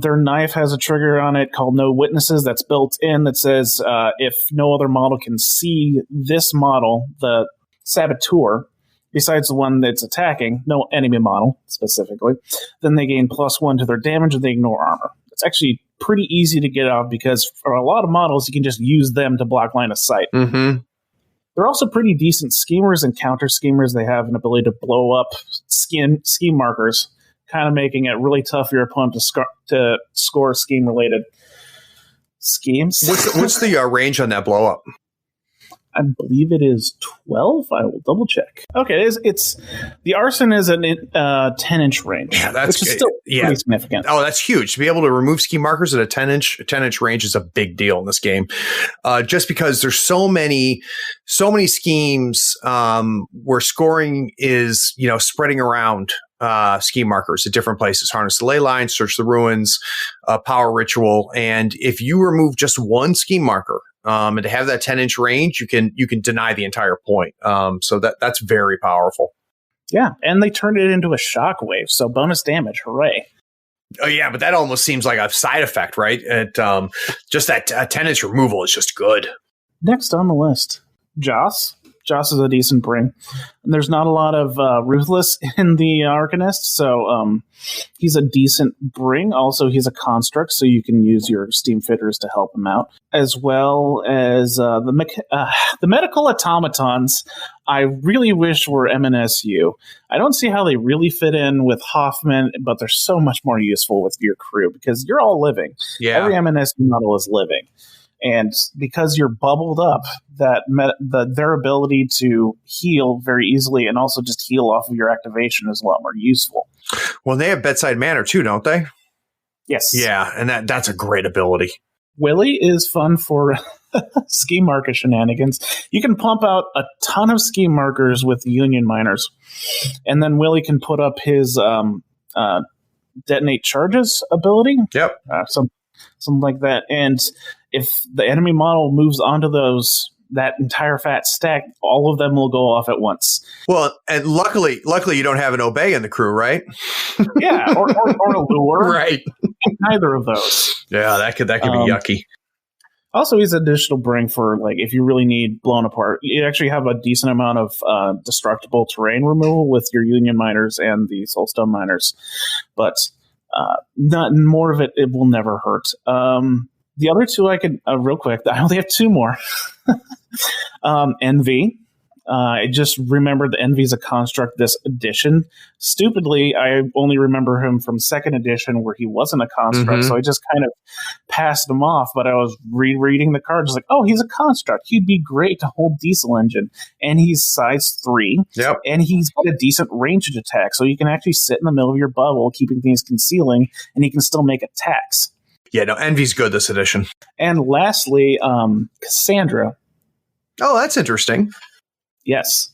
Their knife has a trigger on it called No Witnesses that's built in that says if no other model can see this model, the Saboteur, besides the one that's attacking, no enemy model specifically, then they gain +1 to their damage and they ignore armor. It's actually pretty easy to get off because for a lot of models, you can just use them to block line of sight. They're also pretty decent schemers and counter schemers. They have an ability to blow up scheme markers, kind of making it really tough for your opponent to score scheme-related schemes. What's the range on that blow up? I believe it is 12. I will double check. Okay, it's the arson is a 10-inch range, which is still pretty significant. Oh, that's huge. To be able to remove scheme markers at a 10-inch range is a big deal in this game. Just because there's so many schemes where scoring is spreading around scheme markers at different places. Harness the ley line, search the ruins, power ritual, and if you remove just one scheme marker. And to have that 10-inch range, you can deny the entire point. So that's very powerful. Yeah, and they turned it into a shockwave, so bonus damage. Hooray! Oh yeah, but that almost seems like a side effect, right? Just that 10-inch removal is just good. Next on the list, Joss. Joss is a decent bring. And there's not a lot of Ruthless in the Arcanists, so he's a decent bring. Also, he's a construct, so you can use your steam fitters to help him out. As well as the medical automatons, I really wish were M&SU. I don't see how they really fit in with Hoffman, but they're so much more useful with your crew, because you're all living. Yeah. Every M&SU model is living. And because you're bubbled up, their ability to heal very easily and also just heal off of your activation is a lot more useful. Well, they have bedside manner too, don't they? Yes. Yeah, and that's a great ability. Willie is fun for scheme marker shenanigans. You can pump out a ton of scheme markers with Union Miners, and then Willie can put up his detonate charges ability. Yep. Something like that. And if the enemy model moves onto that entire fat stack, all of them will go off at once. Well, and luckily you don't have an Obey in the crew, right? Yeah, or a Lure. Right. Neither of those. Yeah, that could be yucky. Also, he's an additional bring for, like, if you really need blown apart. You actually have a decent amount of destructible terrain removal with your Union Miners and the Soulstone Miners. But not more of it will never hurt. The other two I could, real quick, I only have two more. Envy. I just remembered that Envy's a construct this edition. Stupidly, I only remember him from second edition where he wasn't a construct, so I just kind of passed him off. But I was rereading the cards, like, oh, he's a construct. He'd be great to hold Diesel Engine. And he's size 3, and he's got a decent ranged attack, so you can actually sit in the middle of your bubble, keeping things concealing, and he can still make attacks. Yeah, no, Envy's good this edition. And lastly, Cassandra. Oh, that's interesting. Yes.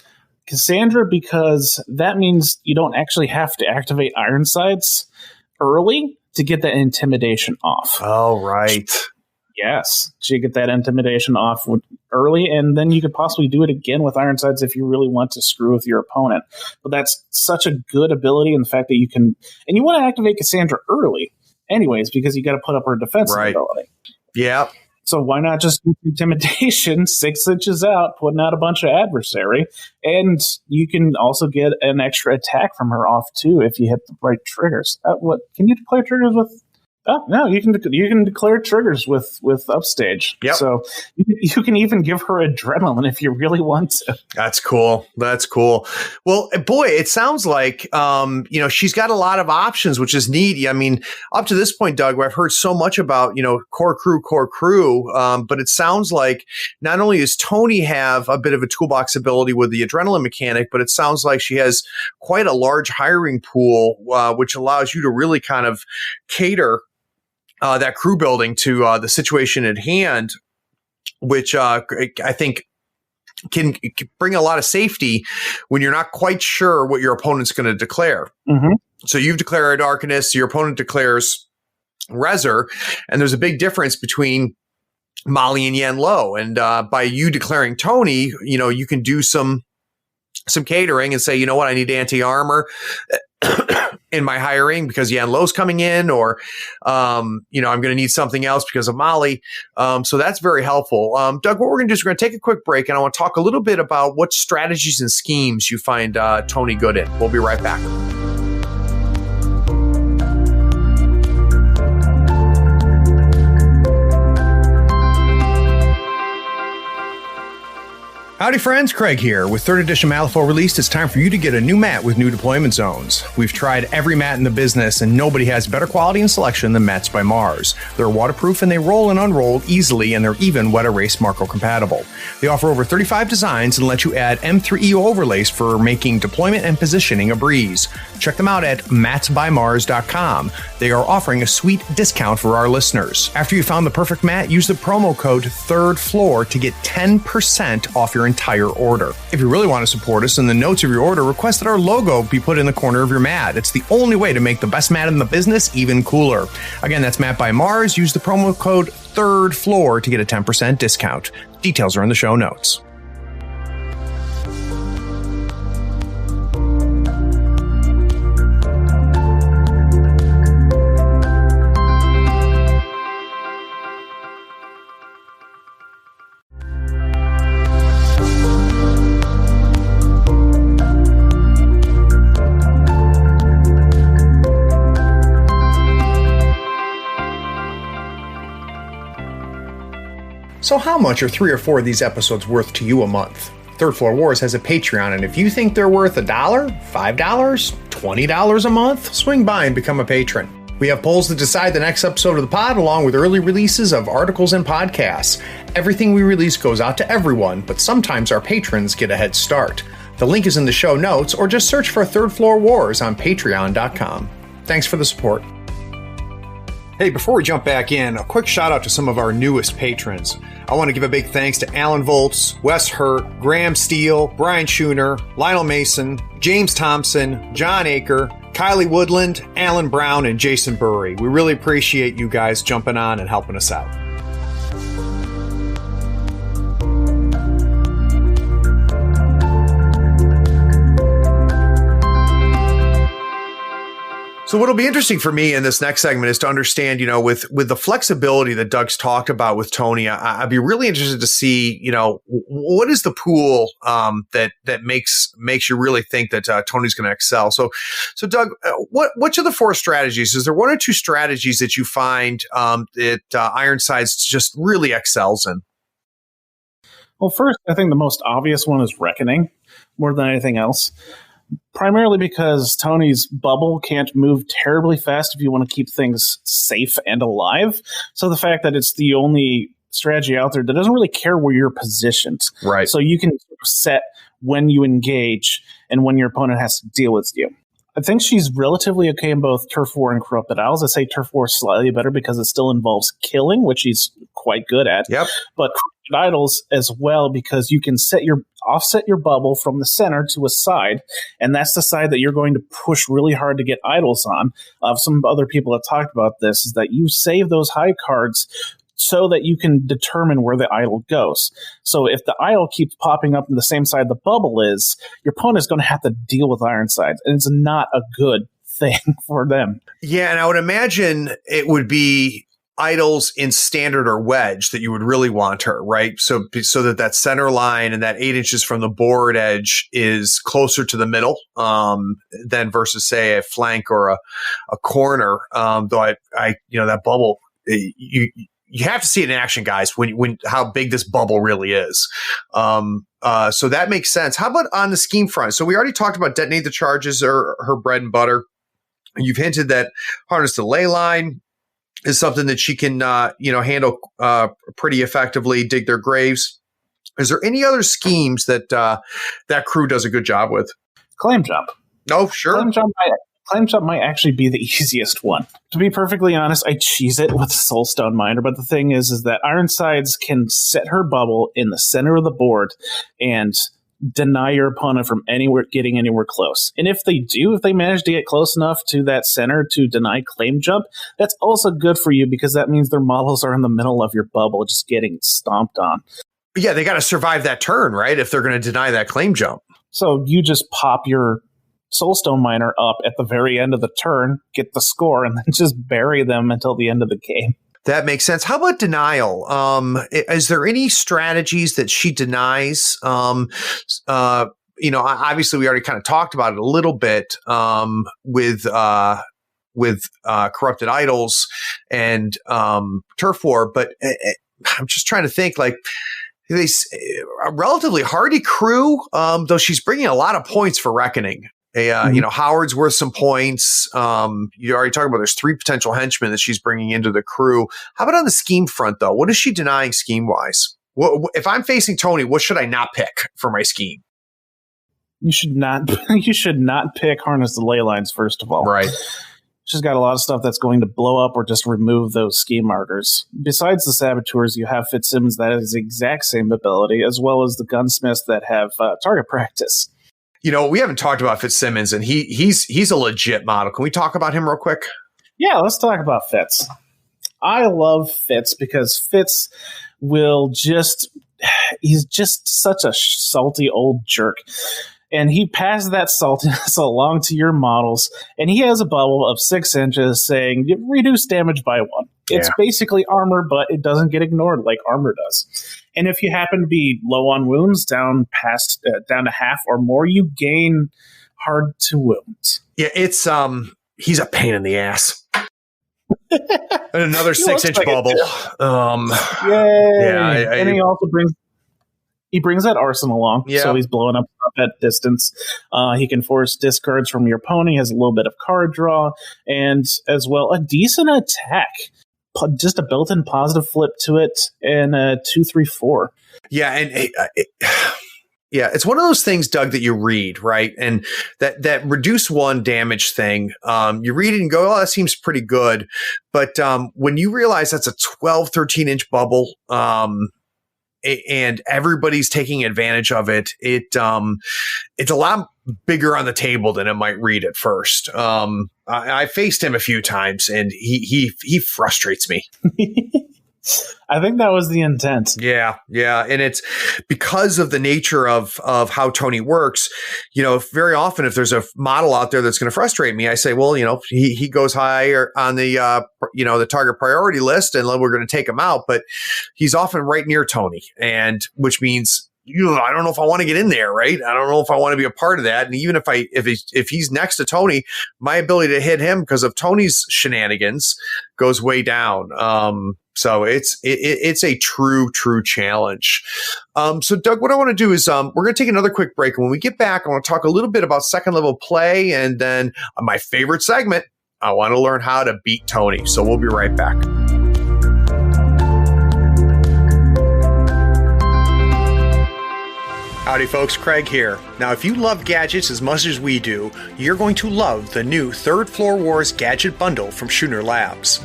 Cassandra, because that means you don't actually have to activate Ironsides early to get that intimidation off. Oh, right. Yes. So you get that intimidation off early, and then you could possibly do it again with Ironsides if you really want to screw with your opponent. But that's such a good ability, and the fact that you can... And you want to activate Cassandra early anyways, because you got to put up her defensive ability. Yeah. So why not just do intimidation 6 inches out, putting out a bunch of adversary, and you can also get an extra attack from her off too if you hit the right triggers. What can you declare triggers with? Oh no, you can declare triggers with Upstage. Yep. So you can even give her adrenaline if you really want to. That's cool. Well, boy, it sounds like she's got a lot of options, which is neat. I mean, up to this point, Doug, where I've heard so much about core crew, but it sounds like not only does Toni have a bit of a toolbox ability with the adrenaline mechanic, but it sounds like she has quite a large hiring pool, which allows you to really kind of cater that crew building to the situation at hand, which I think can bring a lot of safety when you're not quite sure what your opponent's going to declare. Mm-hmm. So you've declared Arcanist, your opponent declares Rezer, and there's a big difference between Molly and Yanlo. And by you declaring Toni, you can do some catering and say, you know what, I need anti-armor in my hiring because Yanlo's coming in, or, I'm going to need something else because of Molly. So that's very helpful. Doug, what we're going to do is we're going to take a quick break, and I want to talk a little bit about what strategies and schemes you find Toni good in. We'll be right back. Howdy friends, Craig here. With 3rd edition Malifaux released, it's time for you to get a new mat with new deployment zones. We've tried every mat in the business and nobody has better quality and selection than Mats by Mars. They're waterproof and they roll and unroll easily, and they're even wet erase Marco compatible. They offer over 35 designs and let you add M3EO overlays for making deployment and positioning a breeze. Check them out at matsbymars.com. They are offering a sweet discount for our listeners. After you found the perfect mat, use the promo code 3rd floor to get 10% off your entire order. If you really want to support us, in the notes of your order, request that our logo be put in the corner of your mat. It's the only way to make the best mat in the business even cooler. Again, that's Mat by Mars. Use the promo code 3rd floor to get a 10% discount. Details are in the show notes. So how much are 3 or 4 of these episodes worth to you a month? Third Floor Wars has a Patreon, and if you think they're worth $1, $5, $20 a month, swing by and become a patron. We have polls to decide the next episode of the pod, along with early releases of articles and podcasts. Everything we release goes out to everyone, but sometimes our patrons get a head start. The link is in the show notes, or just search for Third Floor Wars on patreon.com. Thanks for the support. Hey, before we jump back in, a quick shout out to some of our newest patrons. I want to give a big thanks to Alan Volts, Wes Hurt, Graham Steele, Brian Schooner, Lionel Mason, James Thompson, John Aker, Kylie Woodland, Alan Brown, and Jason Burry. We really appreciate you guys jumping on and helping us out. So what'll be interesting for me in this next segment is to understand, with the flexibility that Doug's talked about with Toni, I'd be really interested to see, what is the pool that makes you really think that Toni's going to excel. So Doug, which of the 4 strategies, is there 1 or 2 strategies that you find that Ironsides just really excels in? Well, first, I think the most obvious one is Reckoning more than anything else. Primarily because Toni's bubble can't move terribly fast if you want to keep things safe and alive. So the fact that it's the only strategy out there that doesn't really care where you're positioned. Right. So you can set when you engage and when your opponent has to deal with you. I think she's relatively okay in both Turf War and Corrupted Isles. I'd say Turf War is slightly better because it still involves killing, which she's quite good at. Yep. But Corrupted Isles as well, because you can offset your bubble from the center to a side, and that's the side that you're going to push really hard to get idols on. Some other people have talked about this, is that you save those high cards so that you can determine where the idol goes. So if the idol keeps popping up on the same side the bubble is, your opponent is going to have to deal with Ironsides, and it's not a good thing for them. Yeah, and I would imagine it would be idols in standard or wedge that you would really want her, right? So that center line and that 8 inches from the board edge is closer to the middle than versus, say, a flank or a corner. Though I that bubble, you have to see it in action, guys, when how big this bubble really is. So that makes sense. How about on the scheme front? So we already talked about detonate the charges or her bread and butter. You've hinted that harness the ley line is something that she can, handle pretty effectively. Dig their graves. Is there any other schemes that that crew does a good job with? Claim jump. Oh, sure. Claim jump might actually be the easiest one. To be perfectly honest, I cheese it with Soulstone Miner, but the thing is that Ironsides can set her bubble in the center of the board and deny your opponent from getting anywhere close. And if they manage to get close enough to that center to deny claim jump, that's also good for you because that means their models are in the middle of your bubble just getting stomped on. Yeah, they got to survive that turn, right? If they're going to deny that claim jump. So you just pop your Soulstone Miner up at the very end of the turn, get the score, and then just bury them until the end of the game. That makes sense. How about denial? Is there any strategies that she denies? Obviously we already kind of talked about it a little bit with Corrupted Idols and Turf War, but I'm just trying to think, like, a relatively hardy crew, though she's bringing a lot of points for Reckoning. Howard's worth some points. You already talked about there's 3 potential henchmen that she's bringing into the crew. How about on the scheme front, though? What is she denying scheme-wise? If I'm facing Toni, what should I not pick for my scheme? You should not pick Harness the Ley Lines, first of all. Right. She's got a lot of stuff that's going to blow up or just remove those scheme markers. Besides the Saboteurs, you have Fitzsimmons that has the exact same ability, as well as the Gunsmiths that have target practice. We haven't talked about Fitzsimmons, and he's a legit model. Can we talk about him real quick? Yeah, let's talk about Fitz. I love Fitz because Fitz he's just such a salty old jerk. And he passes that saltiness along to your models, and he has a bubble of 6 inches saying, reduce damage by 1. It's basically armor, but it doesn't get ignored like armor does. And if you happen to be low on wounds, down to half or more, you gain hard to wound. Yeah, it's he's a pain in the ass. And another 6-inch like bubble. Yay! Yeah, and he also brings that arsenal along, so he's blowing up at distance. He can force discards from your pony, has a little bit of card draw, and as well a decent attack. Just a built-in positive flip to it, and a 2/3/4. Yeah, and it's one of those things, Doug, that you read, right? And that reduce 1 damage thing, you read it and go, oh, that seems pretty good. But when you realize that's a 12, 13-inch bubble, and everybody's taking advantage of it, it's a lot bigger on the table than it might read at first. I faced him a few times, and he frustrates me. I think that was the intent. Yeah. And it's because of the nature of how Toni works. Very often if there's a model out there that's going to frustrate me, I say, well, he goes higher on the, the target priority list, and we're going to take him out. But he's often right near Toni, and which means, I don't know if I want to get in there, right? I don't know if I want to be a part of that. And even if he's next to Toni, my ability to hit him because of Toni's shenanigans goes way down. So it's a true challenge. So Doug, what I want to do is we're going to take another quick break. And when we get back, I want to talk a little bit about second level play. And then my favorite segment, I want to learn how to beat Toni. So we'll be right back. Howdy folks, Craig here. Now if you love gadgets as much as we do, you're going to love the new Third Floor Wars Gadget Bundle from Schooner Labs.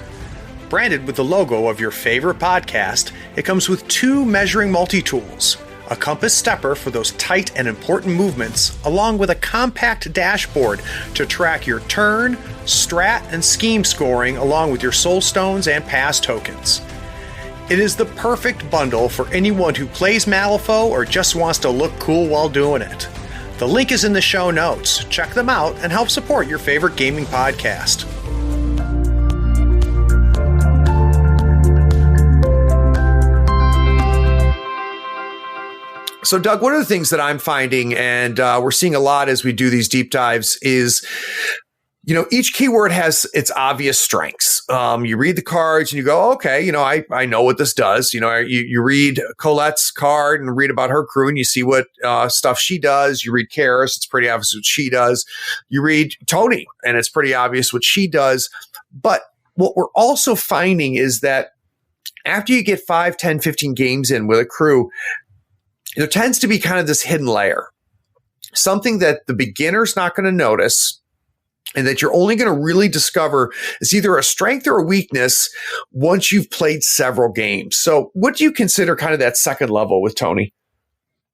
Branded with the logo of your favorite podcast, it comes with 2 measuring multi-tools, a compass stepper for those tight and important movements, along with a compact dashboard to track your turn, strat, and scheme scoring along with your soul stones and pass tokens. It is the perfect bundle for anyone who plays Malifaux or just wants to look cool while doing it. The link is in the show notes. Check them out and help support your favorite gaming podcast. So, Doug, one of the things that I'm finding, and we're seeing a lot as we do these deep dives, is each keyword has its obvious strengths. You read the cards and you go, okay, I know what this does. You read Colette's card and read about her crew and you see what stuff she does. You read Karis, it's pretty obvious what she does. You read Toni and it's pretty obvious what she does. But what we're also finding is that after you get 5, 10, 15 games in with a crew, there tends to be kind of this hidden layer, something that the beginner's not going to notice, and that you're only going to really discover is either a strength or a weakness once you've played several games. So what do you consider kind of that second level with Toni?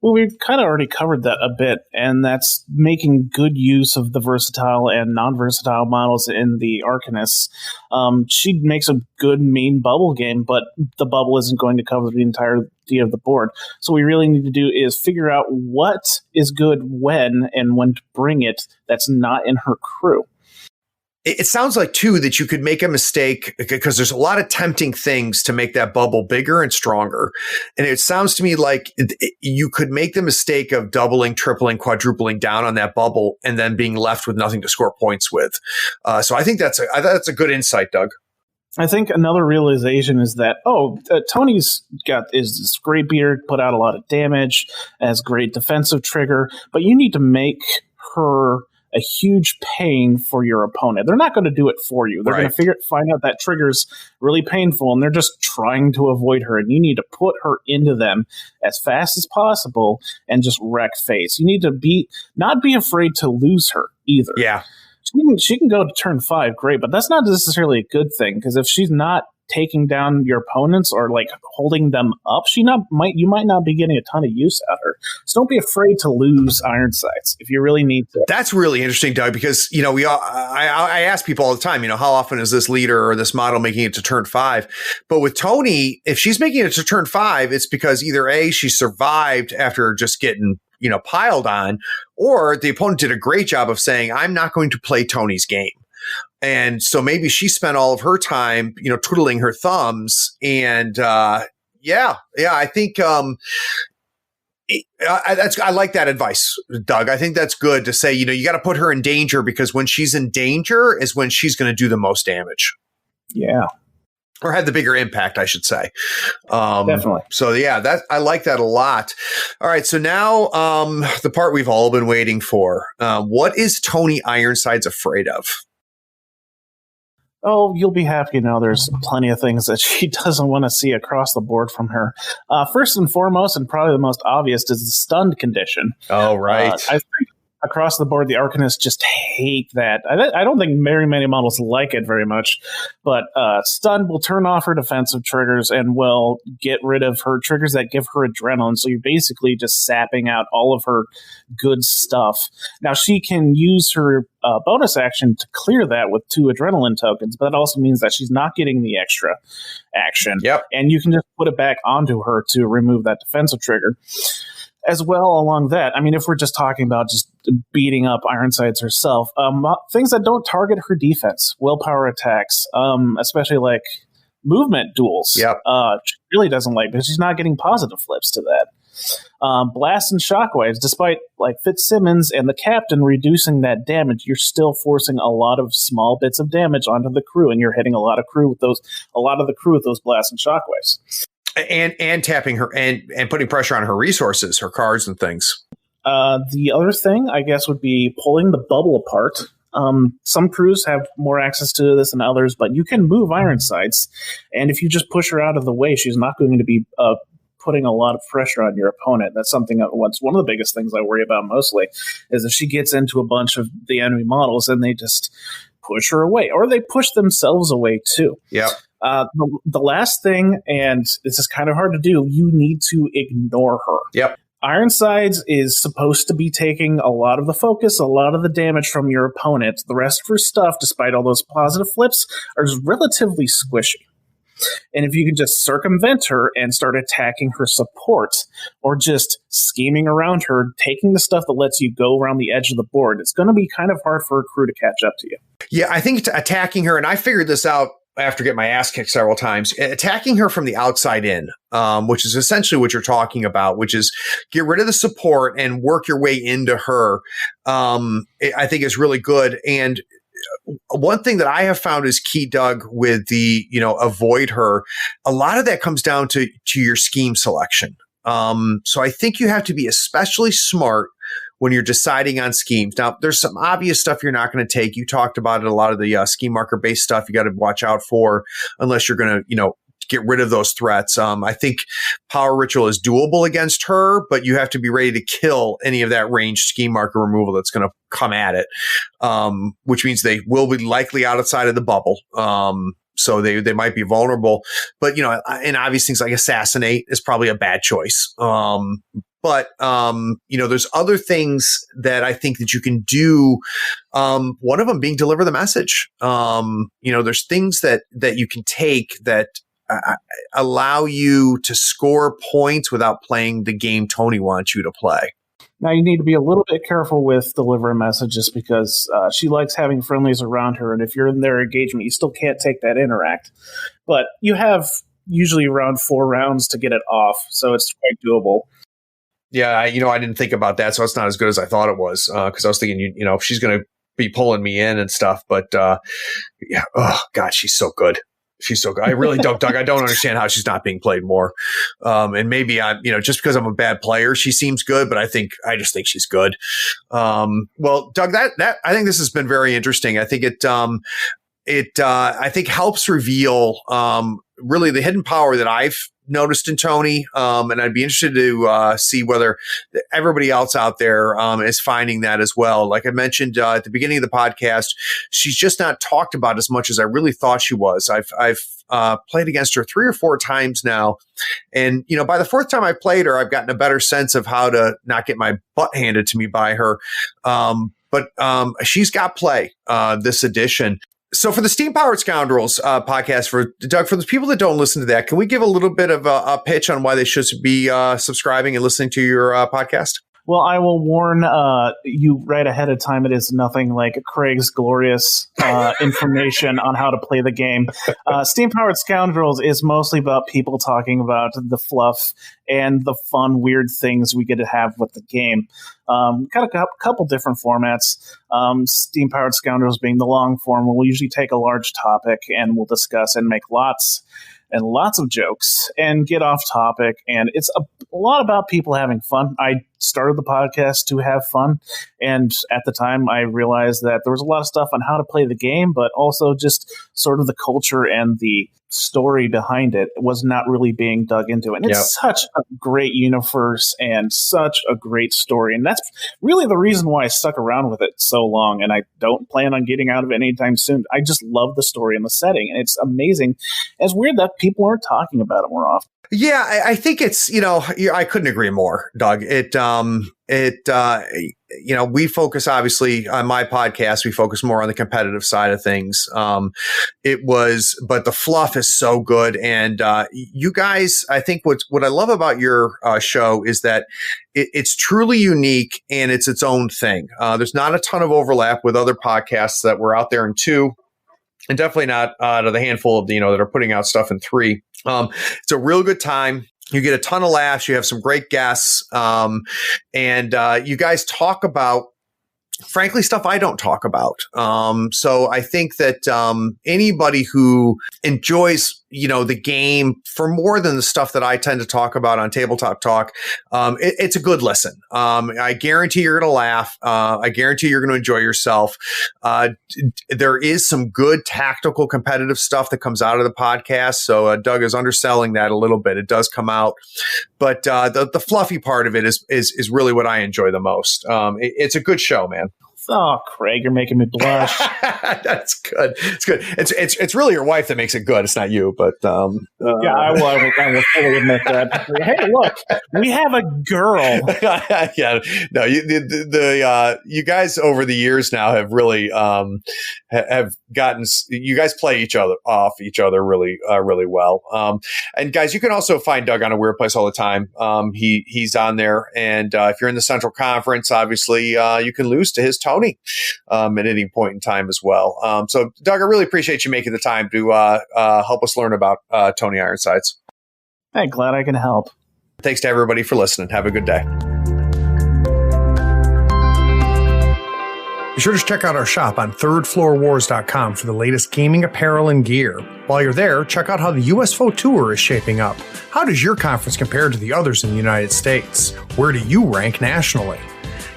Well, we've kind of already covered that a bit, and that's making good use of the versatile and non-versatile models in the Arcanists. She makes a good main bubble game, but the bubble isn't going to cover the entirety of the board. So what we really need to do is figure out what is good when and when to bring it that's not in her crew. It sounds like, too, that you could make a mistake because there's a lot of tempting things to make that bubble bigger and stronger. And it sounds to me like you could make the mistake of doubling, tripling, quadrupling down on that bubble and then being left with nothing to score points with. So I think that's a good insight, Doug. I think another realization is that, Tony's is this great beard, put out a lot of damage, has great defensive trigger, but you need to make her a huge pain for your opponent. They're not going to do it for you. They're going to find out that trigger's really painful, and they're just trying to avoid her, and you need to put her into them as fast as possible and just wreck face. You need to not be afraid to lose her either. Yeah. She can go to turn 5, great, but that's not necessarily a good thing, because if she's not taking down your opponents or like holding them up, you might not be getting a ton of use out of her. So don't be afraid to lose Ironsides if you really need to. That's really interesting, Doug, because I ask people all the time, how often is this leader or this model making it to turn 5? But with Toni, if she's making it to turn 5, it's because either A, she survived after just getting piled on, or the opponent did a great job of saying, I'm not going to play Toni's game. And so maybe she spent all of her time, twiddling her thumbs. And I think I like that advice, Doug. I think that's good to say, you got to put her in danger, because when she's in danger is when she's going to do the most damage. Yeah. Or had the bigger impact, I should say. Definitely. So I like that a lot. All right. So now the part we've all been waiting for. What is Toni Ironsides afraid of? Oh, you'll be happy to know there's plenty of things that she doesn't want to see across the board from her. First and foremost, and probably the most obvious, is the stunned condition. Oh, right. I think across the board, the Arcanists just hate that. I don't think very many models like it very much, but Stun will turn off her defensive triggers and will get rid of her triggers that give her adrenaline. So you're basically just sapping out all of her good stuff. Now, she can use her bonus action to clear that with 2 adrenaline tokens, but that also means that she's not getting the extra action. Yep. And you can just put it back onto her to remove that defensive trigger. As well, along that, if we're just talking about just beating up Ironsides herself, things that don't target her defense, willpower attacks, especially like movement duels. Yep. She really doesn't like, because she's not getting positive flips to that. Blasts and shockwaves, despite like Fitzsimmons and the captain reducing that damage, you're still forcing a lot of small bits of damage onto the crew, and you're hitting a lot of the crew with those blasts and shockwaves. And tapping her and putting pressure on her resources, her cards and things. The other thing, I guess, would be pulling the bubble apart. Some crews have more access to this than others, but you can move Ironsides, and if you just push her out of the way, she's not going to be putting a lot of pressure on your opponent. That's something that one of the biggest things I worry about mostly, is if she gets into a bunch of the enemy models and they just push her away, or they push themselves away too. Yeah. The last thing, and this is kind of hard to do, you need to ignore her. Yep. Ironsides is supposed to be taking a lot of the focus, a lot of the damage from your opponent. The rest of her stuff, despite all those positive flips, are relatively squishy. And if you can just circumvent her and start attacking her support, or just scheming around her, taking the stuff that lets you go around the edge of the board, it's going to be kind of hard for a crew to catch up to you. Yeah, I think attacking her, and I figured this out after getting my ass kicked several times, attacking her from the outside in, which is essentially what you're talking about, which is get rid of the support and work your way into her, I think is really good. And one thing that I have found is key, Doug, with the, avoid her, a lot of that comes down to your scheme selection. So I think you have to be especially smart when you're deciding on schemes. Now, there's some obvious stuff you're not going to take. You talked about it, a lot of the scheme marker-based stuff you got to watch out for, unless you're going to, get rid of those threats. I think Power Ritual is doable against her, but you have to be ready to kill any of that ranged scheme marker removal that's going to come at it, which means they will be likely outside of the bubble. So they might be vulnerable. But, and obvious things like Assassinate is probably a bad choice. But, there's other things that I think that you can do. One of them being deliver the message. There's things that you can take that allow you to score points without playing the game Toni wants you to play. Now, you need to be a little bit careful with deliver messages, because she likes having friendlies around her. And if you're in their engagement, you still can't take that interact. But you have usually around 4 rounds to get it off. So it's quite doable. Yeah, I didn't think about that, so it's not as good as I thought it was. Because I was thinking, she's going to be pulling me in and stuff. But yeah, oh God, she's so good. She's so good. I really don't, Doug. I don't understand how she's not being played more. And maybe just because I'm a bad player, she seems good, but I just think she's good. Well, Doug, that I think this has been very interesting. I think I think helps reveal really the hidden power that I've noticed in Toni, and I'd be interested to see whether everybody else out there is finding that as well. Like I mentioned at the beginning of the podcast, she's just not talked about as much as I really thought she was. I've played against her 3 or 4 times now, and by the 4th time I played her, I've gotten a better sense of how to not get my butt handed to me by her. But she's got play this edition. So for the Steam Powered Scoundrels podcast, for Doug, for the people that don't listen to that, can we give a little bit of a pitch on why they should be subscribing and listening to your podcast? Well, I will warn you right ahead of time. It is nothing like Craig's glorious information on how to play the game. Steam Powered Scoundrels is mostly about people talking about the fluff and the fun, weird things we get to have with the game. Got a couple different formats. Steam Powered Scoundrels being the long form, we'll usually take a large topic and we'll discuss and make lots of jokes and get off topic. And it's a lot about people having fun. I started the podcast to have fun. And at the time, I realized that there was a lot of stuff on how to play the game, but also just sort of the culture and the story behind it was not really being dug into. And it's such a great universe and such a great story. And that's really the reason why I stuck around with it so long. And I don't plan on getting out of it anytime soon. I just love the story and the setting. And it's amazing. It's weird that people aren't talking about it more often. Yeah, I think it's, I couldn't agree more, Doug. We focus obviously on my podcast. We focus more on the competitive side of things. But the fluff is so good. And you guys, I think what I love about your show is that it's truly unique and it's its own thing. There's not a ton of overlap with other podcasts that were out there in 2. And definitely not to the handful of, that are putting out stuff in 3. It's a real good time. You get a ton of laughs. You have some great guests. And you guys talk about, frankly, stuff I don't talk about. So I think that anybody who enjoys, the game for more than the stuff that I tend to talk about on Tabletop Talk, it's a good listen. I guarantee you're going to laugh. I guarantee you're going to enjoy yourself. There is some good tactical competitive stuff that comes out of the podcast. So Doug is underselling that a little bit. It does come out. But the fluffy part of it is really what I enjoy the most. It's a good show, man. Oh, Craig, you're making me blush. That's good. It's good. It's really your wife that makes it good. It's not you, but yeah, I will fully admit that. Hey, look, we have a girl. Yeah, no, you guys over the years now have really have gotten. You guys play each other really really well. And guys, you can also find Doug on A Weird Place all the time. He's on there, and if you're in the Central Conference, obviously you can lose to his Toni at any point in time as well. So, Doug, I really appreciate you making the time to help us learn about Toni Ironsides. I'm glad I can help. Thanks to everybody for listening. Have a good day. Be sure to check out our shop on thirdfloorwars.com for the latest gaming apparel and gear. While you're there, check out how the USFO Tour is shaping up. How does your conference compare to the others in the United States? Where do you rank nationally?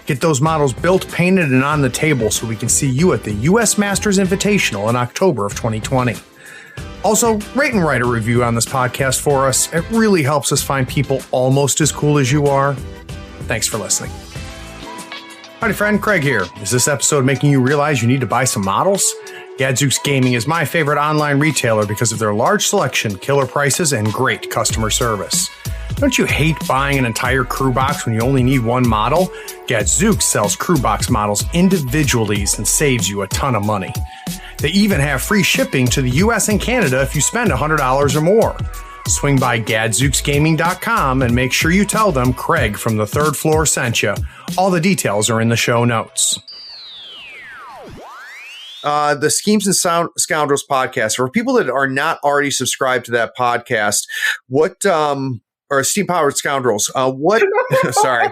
Get those models built, painted, and on the table so we can see you at the US Masters Invitational in October of 2020. Also, rate and write a review on this podcast for us. It really helps us find people almost as cool as you are. Thanks for listening. Howdy friend, Craig here. Is this episode making you realize you need to buy some models? Gadzooks Gaming is my favorite online retailer because of their large selection, killer prices, and great customer service. Don't you hate buying an entire crew box when you only need one model? Gadzooks sells crew box models individually and saves you a ton of money. They even have free shipping to the US and Canada if you spend $100 or more. Swing by gadzooksgaming.com and make sure you tell them Craig from the Third Floor sent you. All the details are in the show notes. The Schemes and Scoundrels podcast, for people that are not already subscribed to that podcast, or Steam Powered Scoundrels, sorry,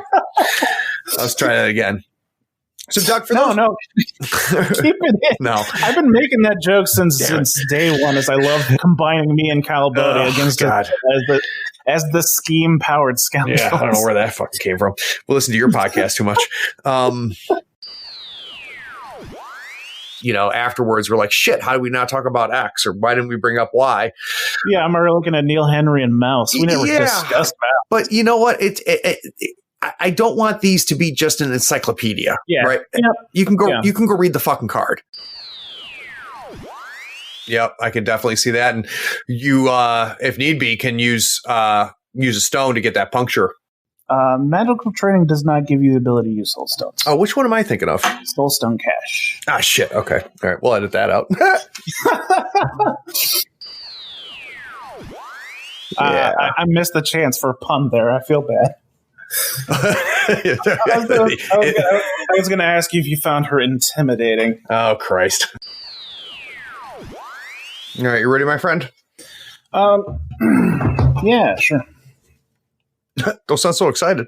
let's try that again. So, Doug, for no, keep it in. No, I've been making that joke since day one, as I love combining me and Calabody against God. as the scheme-powered scoundrels. Yeah, I don't know where that fucking came from. We'll listen to your podcast too much. Afterwards, we're like, shit, how did we not talk about X? Or why didn't we bring up Y? Yeah, I'm looking at Neil Henry and Mouse. We never discussed that. But you know what? I don't want these to be just an encyclopedia, right? Yep. You can go read the fucking card. Yep, I can definitely see that. And you, if need be, can use a stone to get that puncture. Magical training does not give you the ability to use soul stones. Oh, which one am I thinking of? Soul stone cache. Ah, shit. Okay. All right. We'll edit that out. I missed the chance for a pun there. I feel bad. I was going to ask you if you found her intimidating. Oh, Christ. All right. You ready, my friend? Yeah, sure. Don't sound so excited.